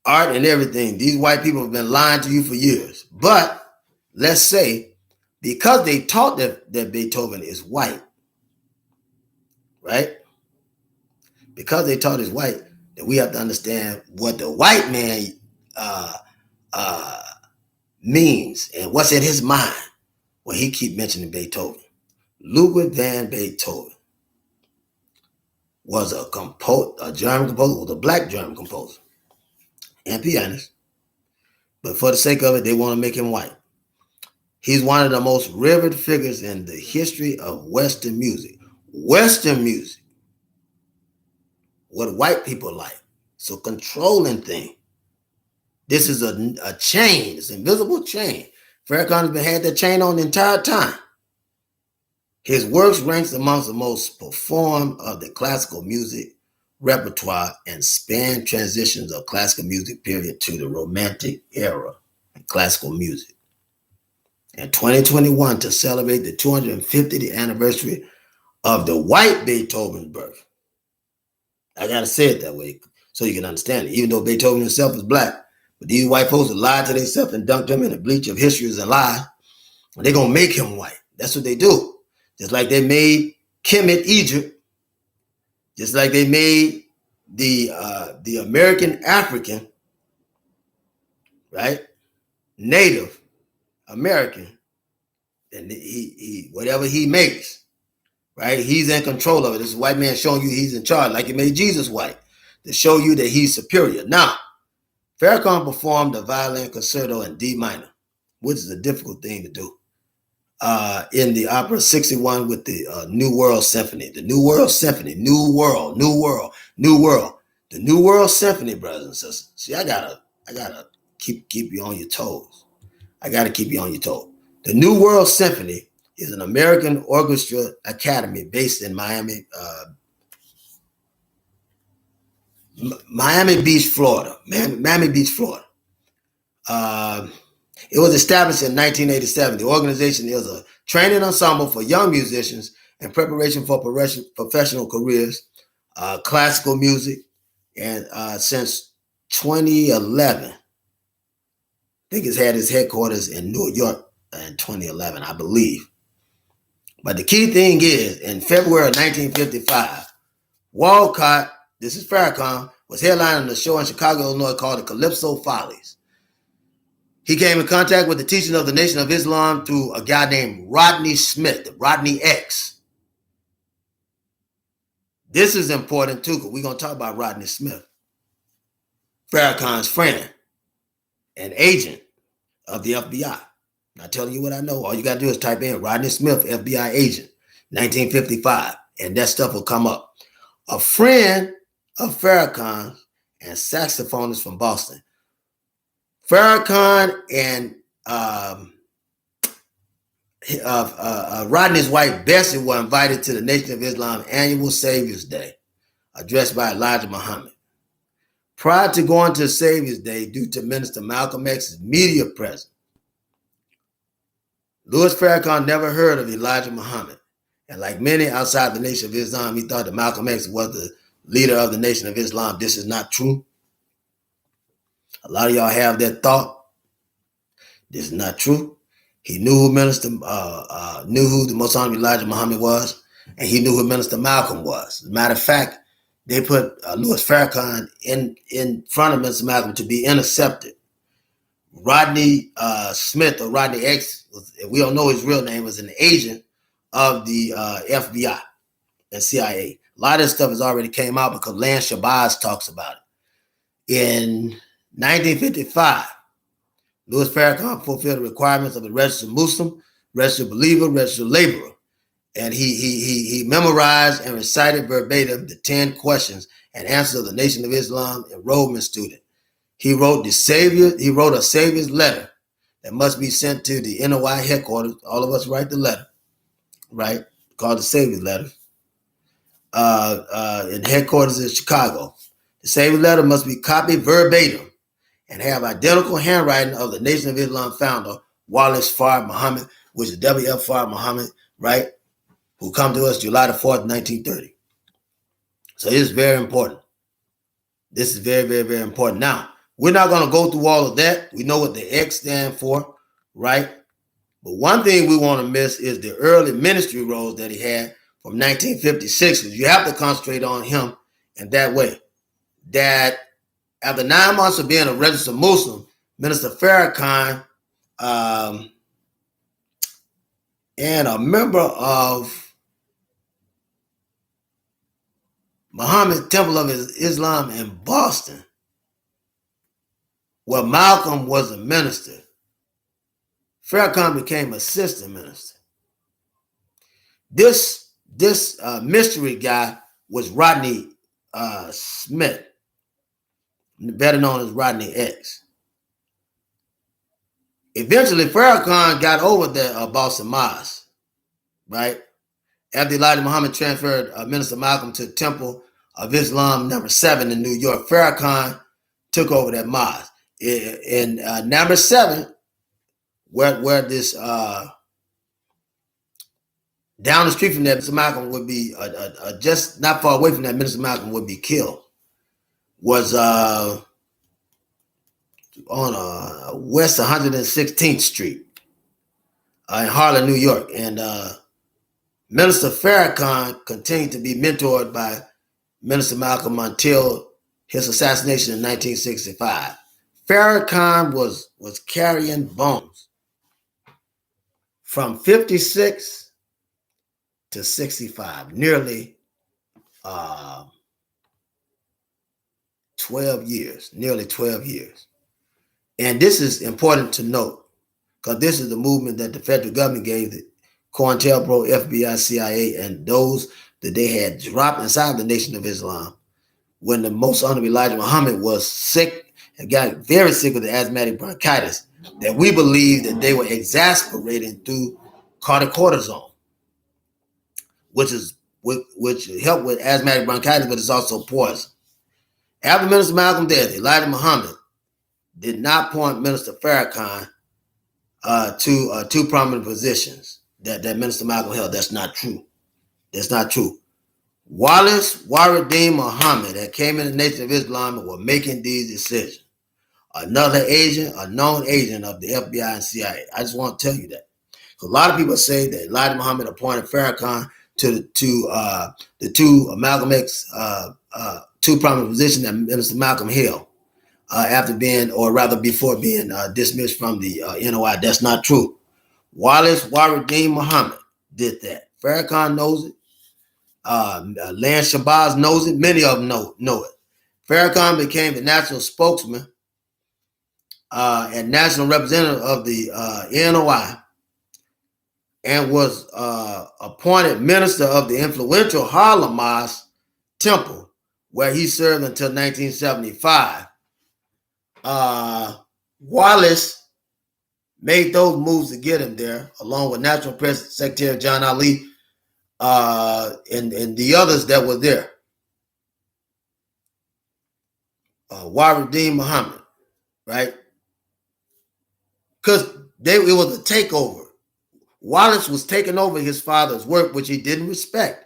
art and everything. These white people have been lying to you for years. But let's say, because they taught that Beethoven is white, right? Because they taught is white, that we have to understand what the white man means and what's in his mind when he keep mentioning Beethoven. Ludwig van Beethoven was a German composer, was a black German composer and pianist. But for the sake of it, they want to make him white. He's one of the most revered figures in the history of Western music. Western music, what white people like. So controlling thing. This is a chain. It's an invisible chain. Farrakhan has had that chain on the entire time. His works ranks amongst the most performed of the classical music repertoire and span transitions of classical music period to the Romantic era in classical music. In 2021, to celebrate the 250th anniversary of the white Beethoven's birth. I gotta say it that way so you can understand it. Even though Beethoven himself is black, but these white folks have lied to themselves and dunked him in the bleach of history as a lie. And they're gonna make him white. That's what they do. Just like they made Kemet, Egypt. Just like they made the American African, right? Native American. And he whatever he makes, right? He's in control of it. This white man showing you he's in charge, like he made Jesus white, to show you that he's superior. Now, Farrakhan performed the violin concerto in D minor, which is a difficult thing to do, in the Opera 61 with the New World Symphony. The New World Symphony, New World. The New World Symphony, brothers and sisters. See, I gotta keep you on your toes. I got to keep you on your toe. The New World Symphony is an American orchestra academy based in Miami Beach, Florida. Miami Beach, Florida. It was established in 1987. The organization is a training ensemble for young musicians in preparation for professional careers, classical music, and since 2011, I think it's had its headquarters in New York in 2011, I believe. But the key thing is, in February of 1955, Walcott, this is Farrakhan, was headlining a show in Chicago, Illinois called the Calypso Follies. He came in contact with the teaching of the Nation of Islam through a guy named Rodney Smith, Rodney X. This is important too, because we're going to talk about Rodney Smith, Farrakhan's friend and agent of the FBI. Not telling you what I know. All you got to do is type in Rodney Smith, FBI agent, 1955, and that stuff will come up. A friend of Farrakhan and saxophonist from Boston. Farrakhan and Rodney's wife Bessie were invited to the Nation of Islam annual Savior's Day, addressed by Elijah Muhammad. Prior to going to Savior's Day, due to Minister Malcolm X's media presence, Louis Farrakhan never heard of Elijah Muhammad. And like many outside the Nation of Islam, he thought that Malcolm X was the leader of the Nation of Islam. This is not true. A lot of y'all have that thought. This is not true. He knew who knew who the Most Honorable Elijah Muhammad was, and he knew who Minister Malcolm was. As a matter of fact, they put Louis Farrakhan in front of Minister Malcolm to be intercepted. Rodney Smith, or Rodney X, we don't know his real name, was an agent of the FBI and CIA. A lot of this stuff has already came out because Lance Shabazz talks about it. In 1955, Louis Farrakhan fulfilled the requirements of the registered Muslim, registered believer, registered laborer. And he memorized and recited verbatim the 10 questions and answers of the Nation of Islam enrollment student. He wrote a Savior's letter that must be sent to the NOI headquarters. All of us write the letter, right? Called the Savior's letter. In headquarters in Chicago. The Savior's letter must be copied verbatim and have identical handwriting of the Nation of Islam founder, Wallace Fard Muhammad, which is W.F. Fard Muhammad, right? Who come to us July the 4th, 1930. So this is very important. This is very, very, very important. Now, we're not going to go through all of that. We know what the X stand for, right? But one thing we want to miss is the early ministry roles that he had from 1956, because you have to concentrate on him in that way. That after 9 months of being a registered Muslim, Minister Farrakhan and a member of Muhammad Temple of Islam in Boston, where Malcolm was a minister, Farrakhan became assistant minister. This mystery guy was Rodney Smith, better known as Rodney X. Eventually, Farrakhan got over the Boston Mosque, right? After Elijah Muhammad transferred Minister Malcolm to Temple of Islam number 7 in New York, Farrakhan took over that mosque. In number 7, where this down the street from that, Minister Malcolm would be just not far away from that, Minister Malcolm would be killed, was on West 116th Street in Harlem, New York. And Minister Farrakhan continued to be mentored by Minister Malcolm until his assassination in 1965. Farrakhan was carrying bones from 56 to 65, nearly 12 years, nearly 12 years. And this is important to note, because this is the movement that the federal government gave the COINTELPRO, FBI, CIA, and those that they had dropped inside the Nation of Islam when the Most Honorable Elijah Muhammad was sick and got very sick with the asthmatic bronchitis, that we believe that they were exasperating through cortisone, which help with asthmatic bronchitis, but it's also poison. After Minister Malcolm death, Elijah Muhammad did not appoint Minister Farrakhan to two prominent positions that Minister Malcolm held. That's not true. That's not true. Wallace Waradeen Muhammad that came in the Nation of Islam and were making these decisions. Another agent, a known agent of the FBI and CIA. I just want to tell you that. A lot of people say that Elijah Muhammad appointed Farrakhan to the two Malcolm X two prominent positions that Minister Malcolm held after being, or rather before being dismissed from the NOI. That's not true. Wallace Waradeen Muhammad did that. Farrakhan knows it. Lance Shabazz knows it. Many of them know it. Farrakhan became the national spokesman and national representative of the NOI and was appointed minister of the influential Harlem Mosque Temple, where he served until 1975. Wallace made those moves to get him there, along with National Press Secretary John Ali and the others that were there. Waradeen Muhammad, right? Because it was a takeover. Wallace was taking over his father's work, which he didn't respect,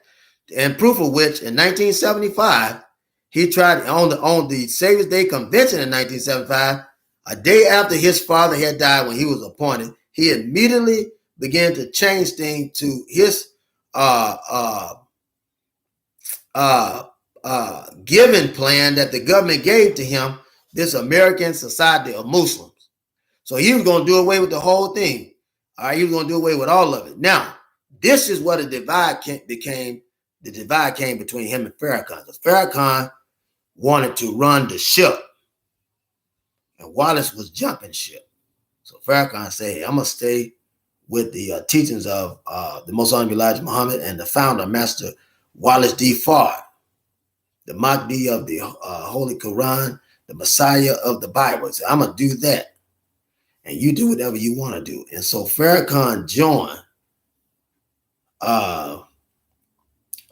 and proof of which in 1975 he tried on the Savior's Day Convention in 1975. A day after his father had died, when he was appointed, he immediately began to change things to his given plan that the government gave to him, this American Society of Muslims. So he was going to do away with the whole thing. All right, he was going to do away with all of it. Now, this is what a divide became. The divide came between him and Farrakhan, because Farrakhan wanted to run the ship, and Wallace was jumping ship. So Farrakhan said, hey, I'm going to stay with the teachings of the Most Honorable Elijah Muhammad and the founder, Master Wallace D. Fard, the Mahdi of the Holy Quran, the Messiah of the Bible. So I'm going to do that, and you do whatever you want to do. And so Farrakhan joined,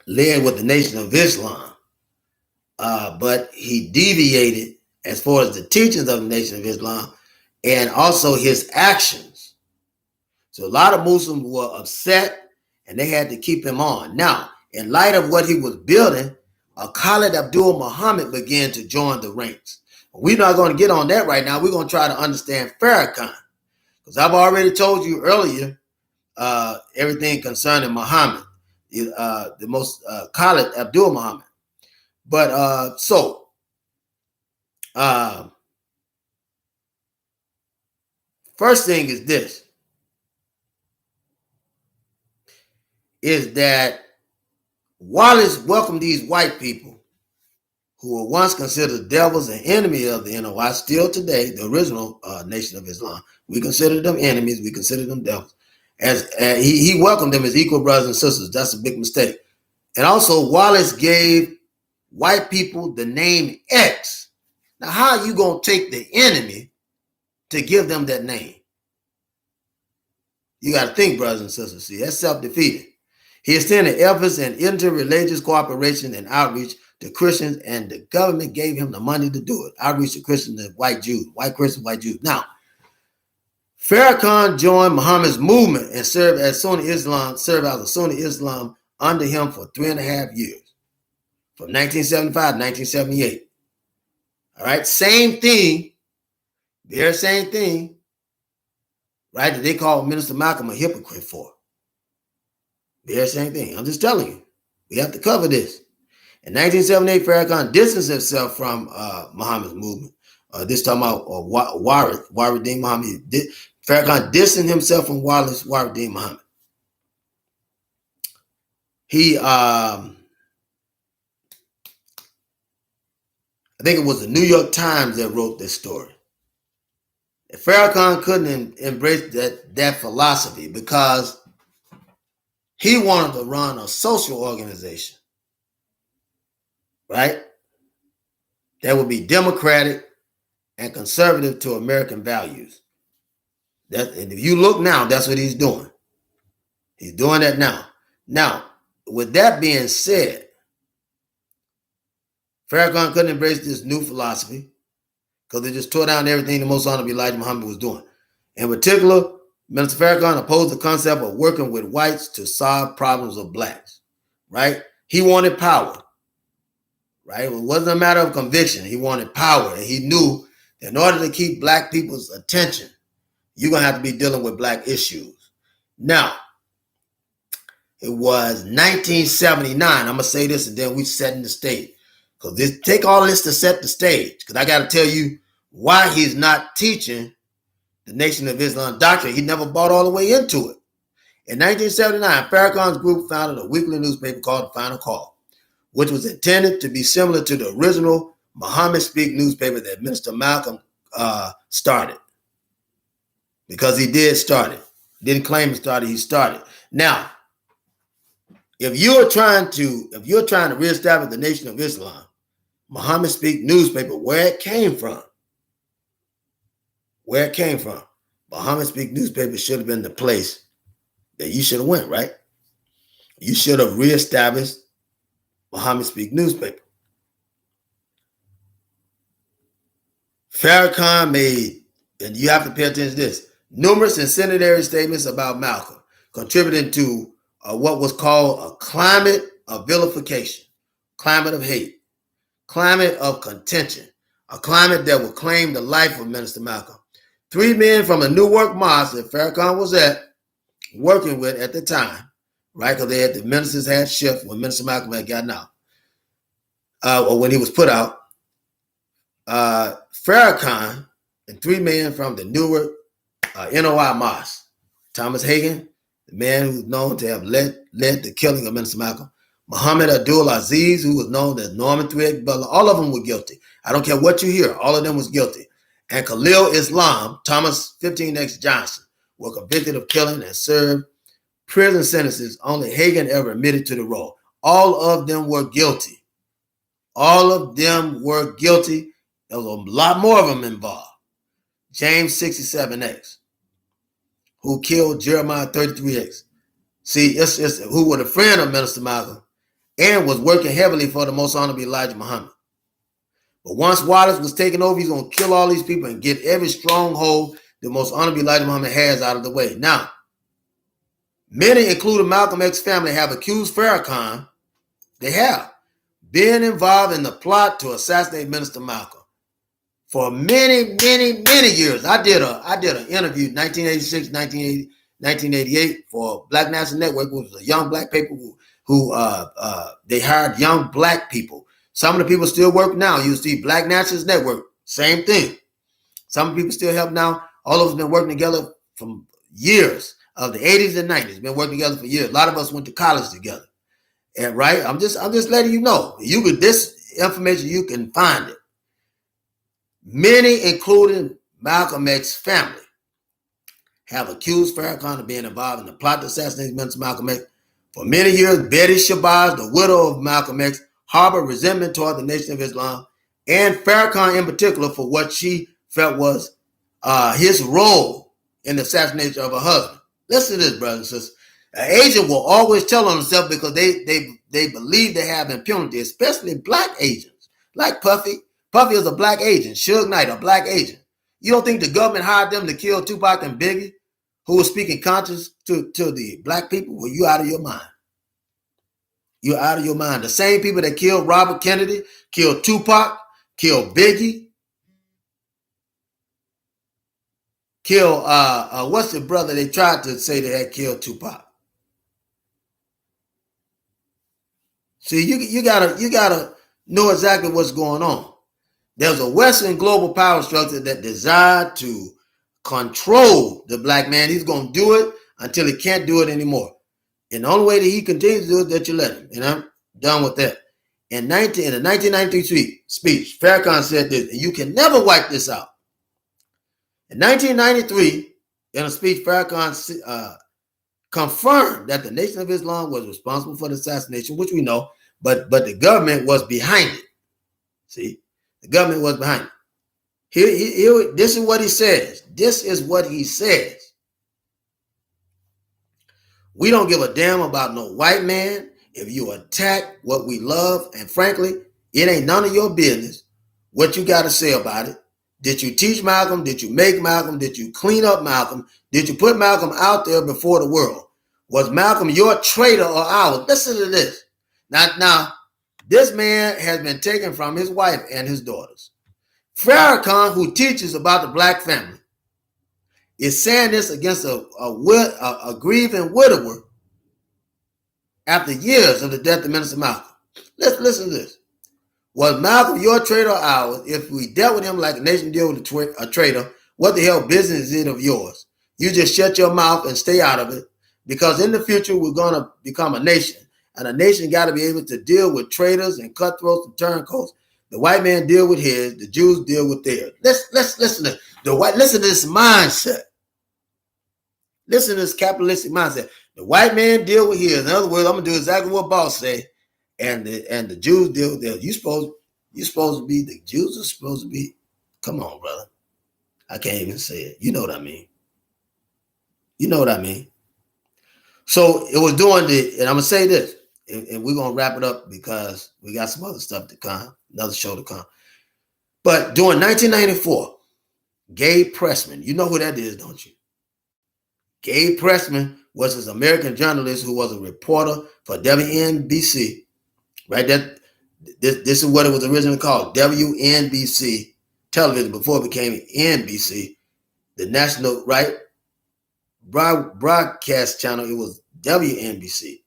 led with the Nation of Islam, but he deviated as far as the teachings of the Nation of Islam and also his actions. So a lot of Muslims were upset, and they had to keep him on. Now, in light of what he was building, Khalid Abdul Muhammad began to join the ranks. We're not going to get on that right now. We're going to try to understand Farrakhan, because I've already told you earlier everything concerning Muhammad, the most Khalid Abdul Muhammad. But first thing is this, is that Wallace welcomed these white people who were once considered devils and enemy of the NOI, still today, the original Nation of Islam. We consider them enemies. We consider them devils. As he welcomed them as equal brothers and sisters. That's a big mistake. And also, Wallace gave white people the name X. Now, how are you going to take the enemy to give them that name? You got to think, brothers and sisters. See, that's self-defeating. He extended efforts in interreligious cooperation and outreach to Christians, and the government gave him the money to do it. Outreach to Christians and white Jews, white Christians, white Jews. Now, Farrakhan joined Muhammad's movement and served as a Sunni Islam under him for 3.5 years, from 1975 to 1978. All right, same thing, very same thing, right, that they called Minister Malcolm a hypocrite for. Very same thing. I'm just telling you, we have to cover this. In 1978, Farrakhan distanced himself from Muhammad's movement. This talking about Waradeen Muhammad. Farrakhan distanced himself from Wallace Waradeen Muhammad. He, I think it was the New York Times that wrote this story. Farrakhan couldn't embrace that philosophy because he wanted to run a social organization, right? That would be democratic and conservative to American values. And if you look now, that's what he's doing. He's doing that now. Now, with that being said, Farrakhan couldn't embrace this new philosophy because it just tore down everything the Most Honorable Elijah Muhammad was doing. In particular, Minister Farrakhan opposed the concept of working with whites to solve problems of blacks, right? He wanted power, right? It wasn't a matter of conviction. He wanted power, and he knew that in order to keep black people's attention, you're going to have to be dealing with black issues. Now, it was 1979. I'm going to say this, and then we setting the stage. Because take all this to set the stage, because I got to tell you why he's not teaching the Nation of Islam doctrine. He never bought all the way into it. In 1979, Farrakhan's group founded a weekly newspaper called The Final Call, which was intended to be similar to the original Muhammad Speak newspaper that Minister Malcolm started. Because he did start it. Didn't claim he started, he started. Now, if you're trying to reestablish the Nation of Islam, Muhammad Speak newspaper, where it came from, Muhammad Speak newspaper should have been the place that you should have went, right? You should have reestablished Muhammad Speak newspaper. Farrakhan made, and you have to pay attention to this, numerous incendiary statements about Malcolm, contributing to what was called a climate of vilification, climate of hate, climate of contention, a climate that would claim the life of Minister Malcolm. 3 men from a Newark mosque that Farrakhan was working with at the time, right? Because the ministers had shift when Minister Malcolm had gotten out, or when he was put out. Farrakhan and 3 men from the Newark NOI mosque. Thomas Hagen, the man who's known to have led the killing of Minister Malcolm. Muhammad Abdul Aziz, who was known as Norman Thread Butler, all of them were guilty. I don't care what you hear, all of them was guilty. And Khalil Islam, Thomas 15X Johnson, were convicted of killing and served prison sentences. Only Hagen ever admitted to the role. All of them were guilty. All of them were guilty. There was a lot more of them involved. James 67X, who killed Jeremiah 33X. See, it's who was a friend of Minister Malcolm and was working heavily for the Most Honorable Elijah Muhammad. But once Wallace was taken over, he's going to kill all these people and get every stronghold the Most Honorable Elijah Muhammad has out of the way. Now, many, including Malcolm X's family, have accused Farrakhan, they have, been involved in the plot to assassinate Minister Malcolm. For many, many, many years, I did an interview in 1986, 1988 for Black National Network, which was a young black people who they hired young black people. Some of the people still work now. You see Black National Network, same thing. Some people still help now. All of us been working together from years of the 80s and 90s. Been working together for years. A lot of us went to college together. And right, I'm just letting you know. This information, you can find it. Many, including Malcolm X's family, have accused Farrakhan of being involved in the plot to assassinate Minister Malcolm X. For many years, Betty Shabazz, the widow of Malcolm X, harbored resentment toward the Nation of Islam and Farrakhan in particular for what she felt was his role in the assassination of her husband. Listen to this, brothers and sisters. An agent will always tell on themselves because they believe they have impunity, especially black agents like Puffy. Puffy is a black agent. Suge Knight, a black agent. You don't think the government hired them to kill Tupac and Biggie, who was speaking conscience to the black people? Well, you out of your mind. You're out of your mind. The same people that killed Robert Kennedy, killed Tupac, killed Biggie, killed what's the brother they tried to say they had killed Tupac? See, you gotta know exactly what's going on. There's a Western global power structure that desired to control the black man. He's going to do it until he can't do it anymore. And the only way that he continues to do it is that you let him. And I'm done with that. In the 1993 speech, Farrakhan said this, and you can never wipe this out. In 1993, in a speech, Farrakhan confirmed that the Nation of Islam was responsible for the assassination, which we know, but the government was behind it. See? The government was behind it. This is what he says. This is what he says. We don't give a damn about no white man. If you attack what we love, and frankly, it ain't none of your business what you got to say about it. Did you teach Malcolm? Did you make Malcolm? Did you clean up Malcolm? Did you put Malcolm out there before the world? Was Malcolm your traitor or ours? Listen to this. Now, this man has been taken from his wife and his daughters. Farrakhan, who teaches about the black family, is saying this against a grieving widower after years of the death of Minister Malcolm. Let's listen to this. Was Malcolm your traitor or ours? If we dealt with him like a nation deal with a traitor, what the hell business is it of yours? You just shut your mouth and stay out of it, because in the future we're going to become a nation, and a nation got to be able to deal with traitors and cutthroats and turncoats. The white man deal with his, the Jews deal with theirs. Let's listen to listen to this mindset. Listen to this capitalistic mindset. The white man deal with his. In other words, I'm gonna do exactly what boss say, and the Jews deal with theirs. You supposed to be, the Jews are supposed to be. Come on, brother. I can't even say it. You know what I mean. You know what I mean. So it was doing and I'm gonna say this, and we're gonna wrap it up because we got some other stuff to come, another show to come. But during 1994, Gabe Pressman, you know who that is, don't you? Gabe Pressman was this American journalist who was a reporter for WNBC, right? This is what it was originally called, WNBC television, before it became NBC, the national, right, broadcast channel. It was WNBC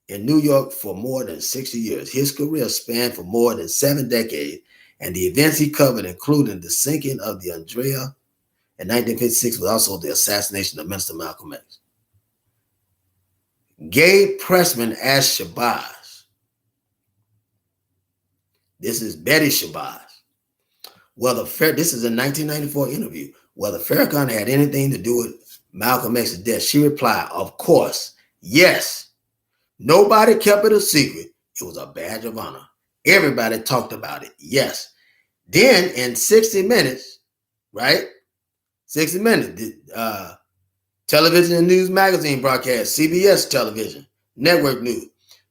in New York for more than 60 years. His career spanned for more than 7 decades, and the events he covered, including the sinking of the Andrea in 1956, was also the assassination of Minister Malcolm X. Gabe Pressman asked Shabazz, this is Betty Shabazz, this is a 1994 interview, whether Farrakhan had anything to do with Malcolm X's death. She replied, of course, yes. Nobody kept it a secret. It was a badge of honor. Everybody talked about it, yes. Then in 60 Minutes, right? 60 Minutes, television and news magazine broadcast, CBS television, network news,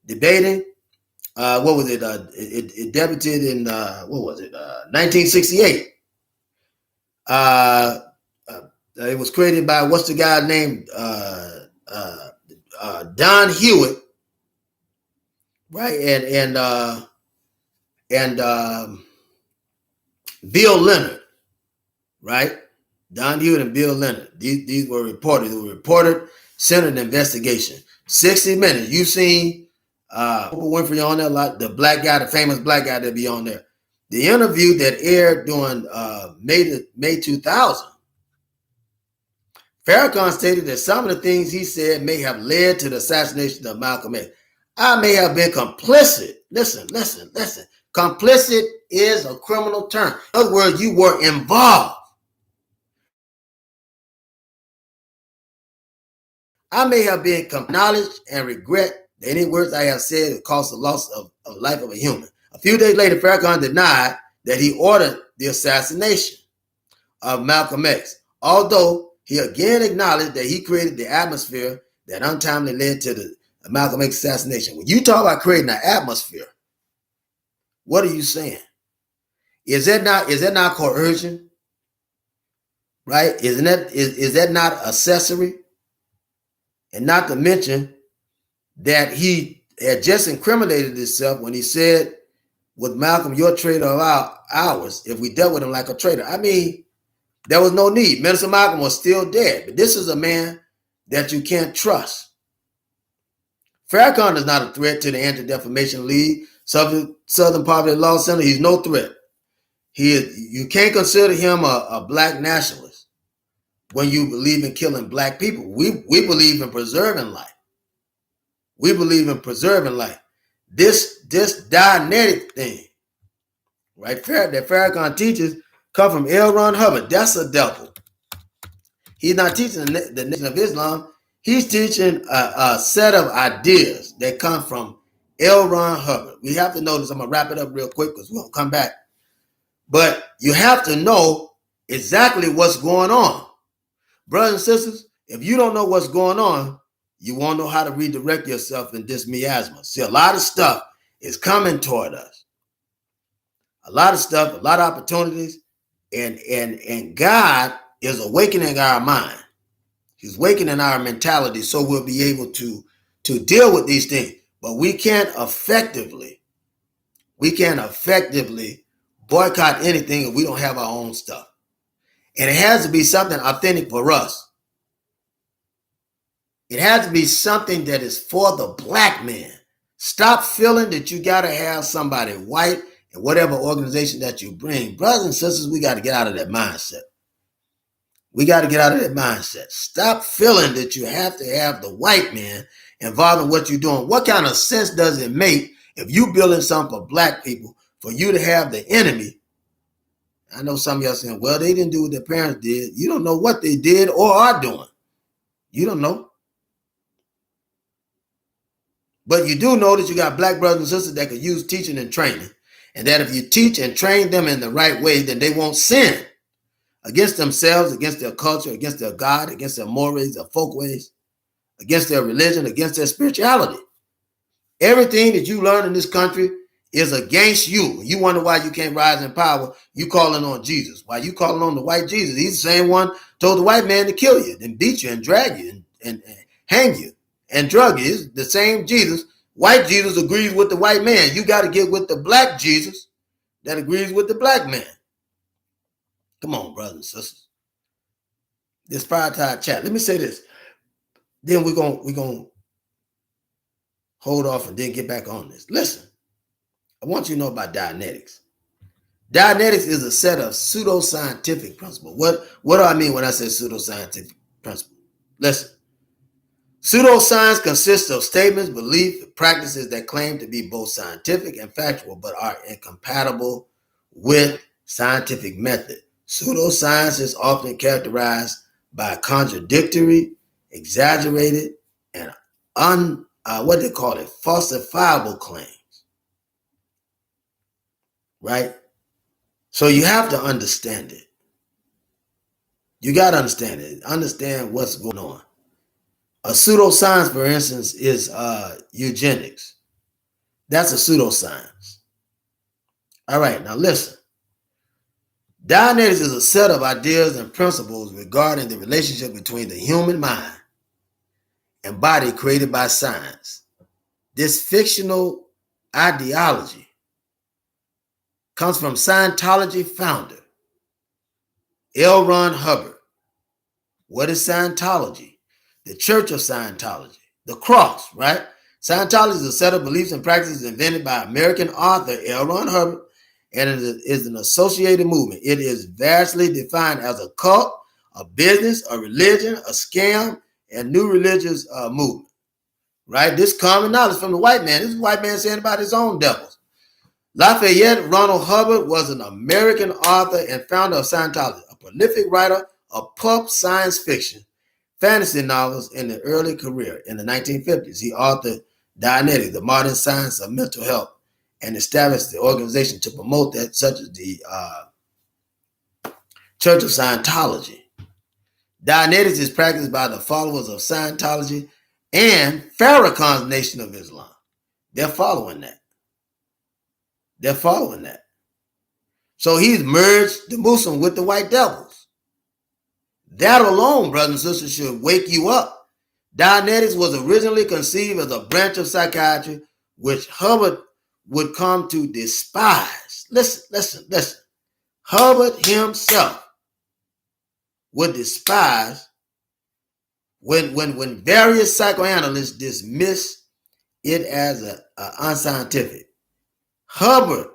debating, what was it? It debuted in, 1968. It was created by, what's the guy named, Don Hewitt, right? And Bill Leonard, right? Don Hewitt and Bill Leonard. These were reported. They were reported, centered investigation. 60 Minutes. You've seen Oprah Winfrey on there, like the black guy, the famous black guy that be on there. The interview that aired during May 2000, Farrakhan stated that some of the things he said may have led to the assassination of Malcolm X. I may have been complicit. Listen. Complicit is a criminal term. In other words, you were involved. I may have been knowledge and regret that any words I have said would cause the loss of life of a human. A few days later, Farrakhan denied that he ordered the assassination of Malcolm X, although he again acknowledged that he created the atmosphere that untimely led to the Malcolm X assassination. When you talk about creating an atmosphere, what are you saying? Is that not coercion? Right? Is that not accessory? And not to mention that he had just incriminated himself when he said, with Malcolm, your traitor of ours, if we dealt with him like a traitor. I mean, there was no need. Minister Malcolm was still dead. But this is a man that you can't trust. Farrakhan is not a threat to the Anti-Defamation League, Southern Poverty Law Center. He's no threat. You can't consider him a black nationalist when you believe in killing black people. We believe in preserving life. We believe in preserving life. This Dianetic thing, right, that Farrakhan teaches come from L. Ron Hubbard. That's a devil. He's not teaching the Nation of Islam. He's teaching a set of ideas that come from L. Ron Hubbard. We have to know this. I'm going to wrap it up real quick because we're going to come back. But you have to know exactly what's going on. Brothers and sisters, if you don't know what's going on, you won't know how to redirect yourself in this miasma. See, a lot of stuff is coming toward us. A lot of stuff, a lot of opportunities, and God is awakening our mind. He's awakening our mentality so we'll be able to deal with these things. But we can't effectively boycott anything if we don't have our own stuff. And it has to be something authentic for us. It has to be something that is for the black man. Stop feeling that you got to have somebody white in whatever organization that you bring. Brothers and sisters, we got to get out of that mindset. We got to get out of that mindset. Stop feeling that you have to have the white man involved in what you're doing. What kind of sense does it make if you building something for black people for you to have the enemy? I know some of y'all saying, well, they didn't do what their parents did. You don't know what they did or are doing. You don't know. But you do know that you got black brothers and sisters that could use teaching and training. And that if you teach and train them in the right way, then they won't sin against themselves, against their culture, against their God, against their mores, their folkways, against their religion, against their spirituality. Everything that you learn in this country is against you. You wonder why you can't rise in power. You calling on Jesus. Why you calling on the white Jesus? He's the same one told the white man to kill you, then beat you and drag you and hang you and drug you. It's the same Jesus. White Jesus agrees with the white man. You got to get with the black Jesus that agrees with the black man. Come on, brothers and sisters. This fireside chat. Let me say this. Then we're gonna hold off and then get back on this. Listen, I want you to know about Dianetics. Dianetics is a set of pseudoscientific principles. What do I mean when I say pseudoscientific principles? Listen, pseudoscience consists of statements, beliefs, and practices that claim to be both scientific and factual, but are incompatible with scientific method. Pseudoscience is often characterized by contradictory, exaggerated, and falsifiable claims. Right? So you have to understand it. You got to understand it. Understand what's going on. A pseudoscience, for instance, is eugenics. That's a pseudoscience. All right, now listen. Dianetics is a set of ideas and principles regarding the relationship between the human mind and body created by science. This fictional ideology comes from Scientology founder L. Ron Hubbard. What is Scientology? The Church of Scientology, the cross, right? Scientology is a set of beliefs and practices invented by American author L. Ron Hubbard, and it is an associated movement. It is vastly defined as a cult, a business, a religion, a scam, and new religious movement, right? This common knowledge from the white man. This is the white man saying about his own devils. Lafayette Ronald Hubbard was an American author and founder of Scientology, a prolific writer of pulp science fiction, fantasy novels in the early career. In the 1950s, he authored Dianetics, the modern science of mental health, and established the organization to promote that, such as the Church of Scientology. Dianetics is practiced by the followers of Scientology and Farrakhan's Nation of Islam. They're following that. They're following that. So he's merged the Muslim with the white devils. That alone, brothers and sisters, should wake you up. Dianetics was originally conceived as a branch of psychiatry, which Hubbard would come to despise. Listen. Hubbard himself would despise when various psychoanalysts dismiss it as unscientific. Hubbard,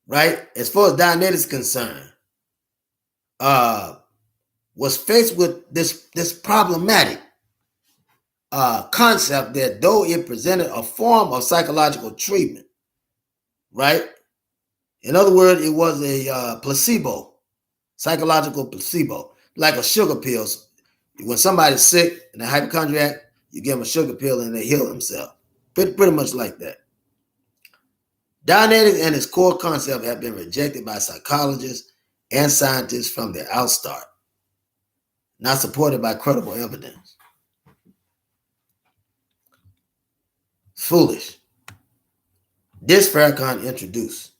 right, as far as Dianetics is concerned, was faced with this problematic concept that though it presented a form of psychological treatment, right? In other words, it was a placebo, psychological placebo, like a sugar pill. When somebody's sick and a hypochondriac, you give them a sugar pill and they heal themselves. Pretty much like that. Dianetics and its core concept have been rejected by psychologists and scientists from the outstart, not supported by credible evidence. Foolish. This Farrakhan introduced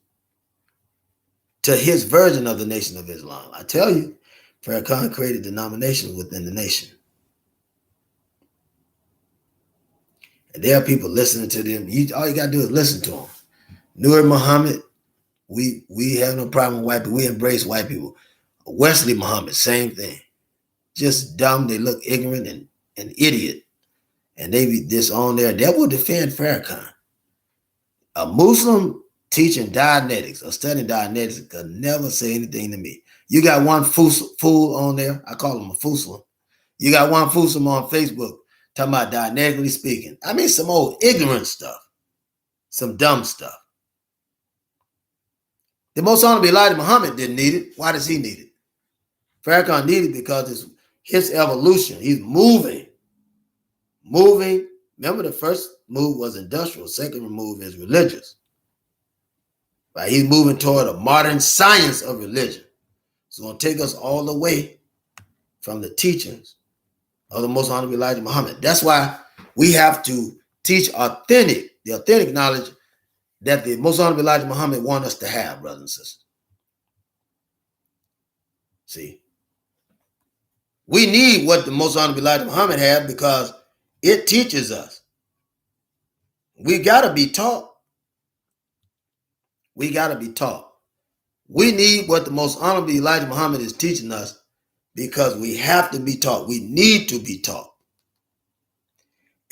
to his version of the Nation of Islam. I tell you, Farrakhan created denominations within the nation. And there are people listening to them. All you got to do is listen to them. Nur Muhammad, we have no problem with white people. We embrace white people. Wesley Muhammad, same thing. Just dumb. They look ignorant and idiot. And they be disown there. They will defend Farrakhan. A Muslim teaching Dianetics or studying Dianetics could never say anything to me. You got one fool on there. I call him a foosler. You got one foosler on Facebook talking about Dianetically speaking. I mean, some old ignorant stuff. Some dumb stuff. The most honorable Elijah Muhammad didn't need it. Why does he need it? Farrakhan needed it because it's his evolution. He's moving. Moving. Remember, the first move was industrial. Second move is religious. Right? He's moving toward a modern science of religion. It's going to take us all the way from the teachings of the most honorable Elijah Muhammad. That's why we have to teach the authentic knowledge that the most honorable Elijah Muhammad wants us to have, brothers and sisters. See, we need what the most honorable Elijah Muhammad had because it teaches us. We got to be taught. We got to be taught. We need what the most honorable Elijah Muhammad is teaching us because we have to be taught. We need to be taught.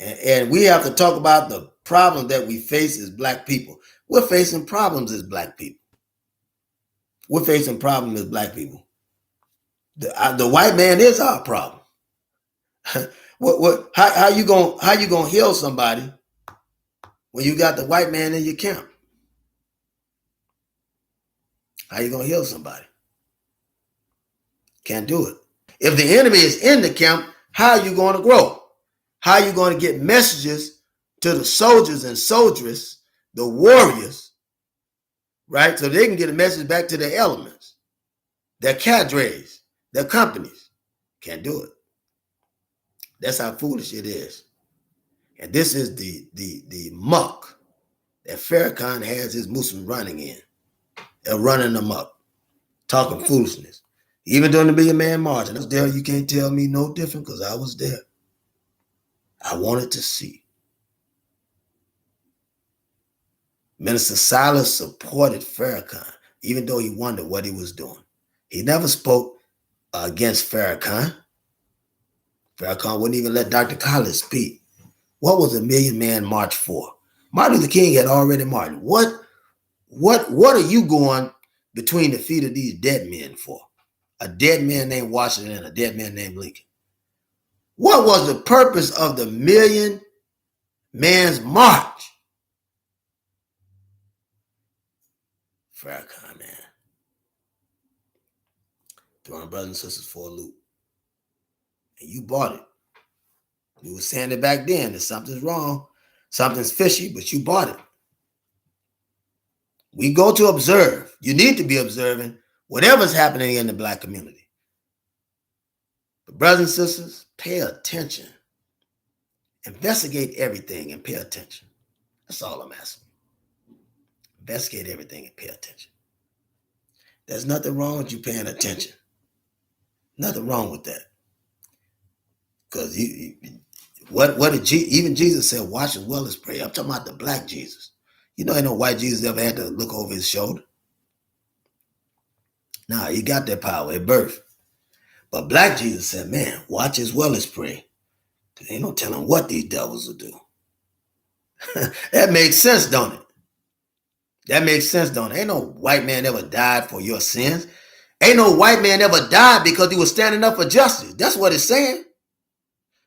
And we have to talk about the problem that we face as black people. We're facing problems as black people. We're facing problems as black people. The white man is our problem. How you gonna heal somebody when you got the white man in your camp? How you gonna heal somebody? Can't do it. If the enemy is in the camp, how are you going to grow? How are you going to get messages to the soldiers and soldiers, the warriors, right? So they can get a message back to their elements, their cadres, their companies. Can't do it. That's how foolish it is. And this is the muck that Farrakhan has his Muslims running in. They're running them up, talking foolishness. Even during the Million Man March, and I was there, you can't tell me no different because I was there. I wanted to see. Minister Silas supported Farrakhan, even though he wondered what he was doing. He never spoke against Farrakhan. Farrakhan wouldn't even let Dr. Collins speak. What was a Million Man March for? Martin Luther King had already marched. What are you going between the feet of these dead men for? A dead man named Washington and a dead man named Lincoln. What was the purpose of the Million Man's March? Farrakhan, man. Throwing brothers and sisters for a loop. And you bought it. We were saying it back then that something's wrong, something's fishy, but you bought it. We go to observe. You need to be observing whatever's happening in the black community. But brothers and sisters, pay attention. Investigate everything and pay attention. That's all I'm asking. Investigate everything and pay attention. There's nothing wrong with you paying attention. Nothing wrong with that. Because what did even Jesus said, watch as well as pray. I'm talking about the black Jesus. You know, ain't no white Jesus ever had to look over his shoulder. Nah, he got that power at birth. But black Jesus said, man, watch as well as pray. Because ain't no telling what these devils will do. That makes sense, don't it? That makes sense, don't it? Ain't no white man ever died for your sins. Ain't no white man ever died because he was standing up for justice. That's what it's saying.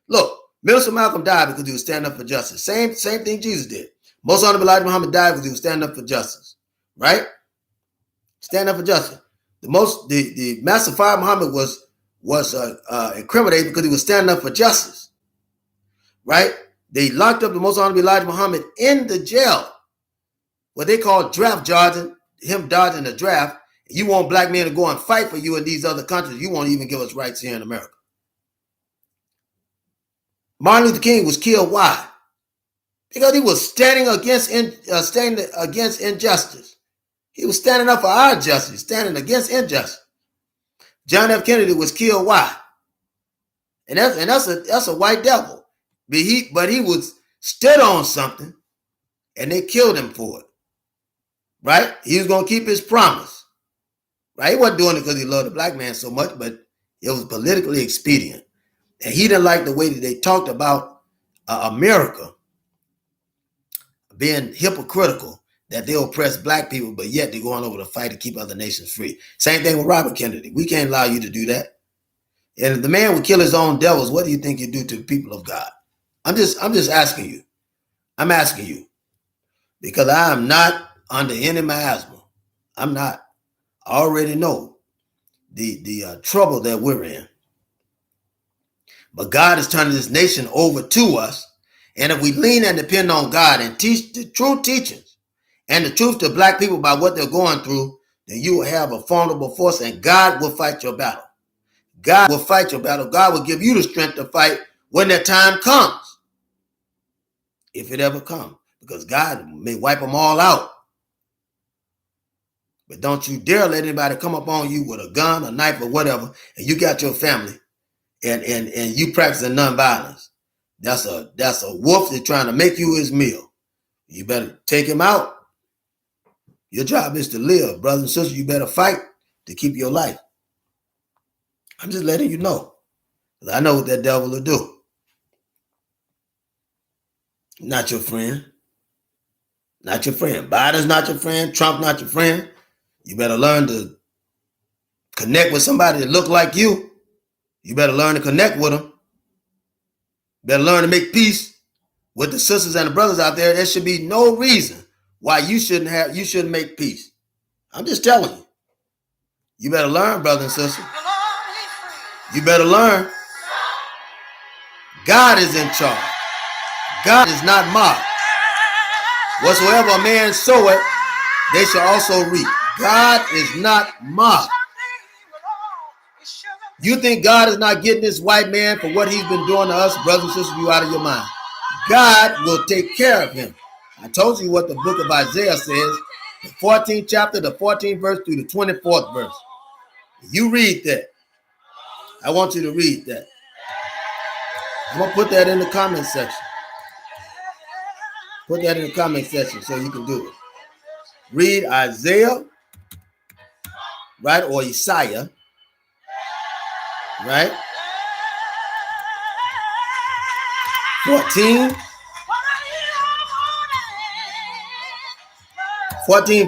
Look, Milton Malcolm died because he was standing up for justice. Same thing Jesus did. Most honorable Elijah Muhammad died because he was standing up for justice. Right? Stand up for justice. The Master Fire Muhammad was incriminated because he was standing up for justice. Right? They locked up the most honorable Elijah Muhammad in the jail what they call draft dodging, him dodging the draft. You want black men to go and fight for you in these other countries. You won't even give us rights here in America. Martin Luther King was killed. Why? Because he was standing against injustice. He was standing up for our justice, standing against injustice. John F. Kennedy was killed. Why? And that's a white devil. But he was stood on something, and they killed him for it. Right? He was going to keep his promise. Right? He wasn't doing it because he loved the black man so much, but it was politically expedient. And he didn't like the way that they talked about America being hypocritical, that they oppress black people, but yet they're going over to fight to keep other nations free. Same thing with Robert Kennedy. We can't allow you to do that. And if the man would kill his own devils, what do you think you do to the people of God? I'm just asking you. I'm asking you. Because I am not under any miasma. I'm not. I already know the trouble that we're in. But God is turning this nation over to us. And if we lean and depend on God and teach the true teachings and the truth to black people about what they're going through, then you will have a formidable force, and God will fight your battle. God will fight your battle. God will give you the strength to fight when that time comes. If it ever comes. Because God may wipe them all out. But don't you dare let anybody come up on you with a gun, a knife, or whatever, and you got your family and you practicing nonviolence. That's a wolf that's trying to make you his meal. You better take him out. Your job is to live, brothers and sisters. You better fight to keep your life. I'm just letting you know. I know what that devil will do. Not your friend. Not your friend. Biden's not your friend. Trump not your friend. You better learn to connect with somebody that look like you. You better learn to connect with them. Better learn to make peace with the sisters and the brothers out there. There should be no reason why you shouldn't make peace. I'm just telling you. You better learn, brothers and sisters. You better learn. God is in charge. God is not mocked. Whatsoever a man soweth, they shall also reap. God is not mocked. You think God is not getting this white man for what he's been doing to us, brothers and sisters? You out of your mind. God will take care of him. I told you what the book of Isaiah says, the 14th chapter, the 14th verse through the 24th verse. You read that. I want you to read that. I'm going to put that in the comment section. Put that in the comment section so you can do it. Read Isaiah, right, or Isaiah, right? 14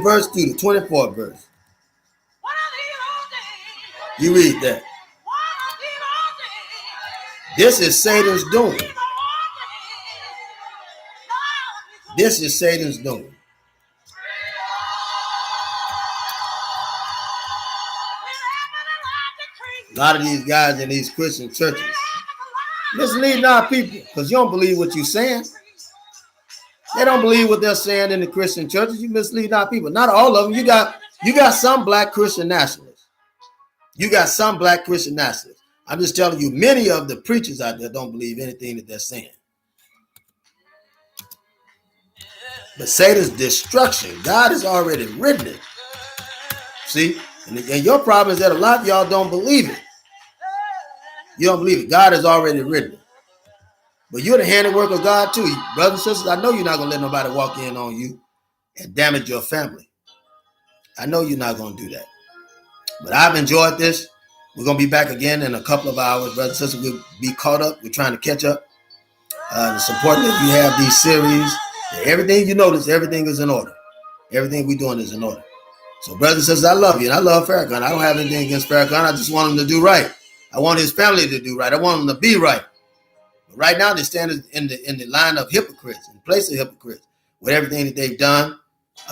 verse through the 24th verse. You read that. This is Satan's doing. This is Satan's doing. A lot of these guys in these Christian churches misleading our people because you don't believe what you're saying. They don't believe what they're saying in the Christian churches. You mislead our people. Not all of them. You got some black Christian nationalists. You got some black Christian nationalists. I'm just telling you, many of the preachers out there don't believe anything that they're saying. But Satan's destruction, God has already written it. See? And your problem is that a lot of y'all don't believe it. You don't believe it. God has already written it. But you're the handiwork of God too. Brothers and sisters, I know you're not going to let nobody walk in on you and damage your family. I know you're not going to do that. But I've enjoyed this. We're going to be back again in a couple of hours. Brothers and sisters, we'll be caught up. We're trying to catch up. It's important that you have these series. Everything you notice, everything is in order. Everything we're doing is in order. So brothers and sisters, I love you. And I love Farrakhan. I don't have anything against Farrakhan. I just want him to do right. I want his family to do right. I want him to be right. But right now, they stand in the line of hypocrites, in place of hypocrites, with everything that they've done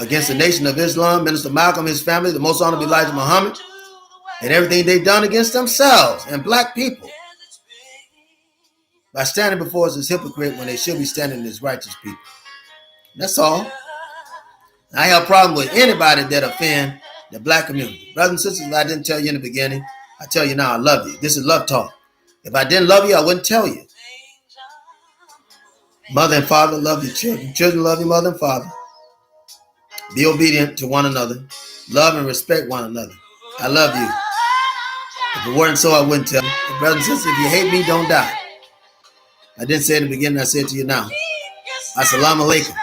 against the Nation of Islam, Minister Malcolm, his family, the Most Honorable Elijah Muhammad, and everything they've done against themselves and black people by standing before us as hypocrite when they should be standing as righteous people. That's all. I have a problem with anybody that offend the black community. Brothers and sisters, if I didn't tell you in the beginning, I tell you now I love you. This is love talk. If I didn't love you, I wouldn't tell you. Mother and father, love your children. Children, love your mother and father. Be obedient to one another. Love and respect one another. I love you. If it weren't so, I wouldn't tell you. Brothers and sisters, if you hate me, don't die. I didn't say it in the beginning, I say it to you now. Assalamu alaikum.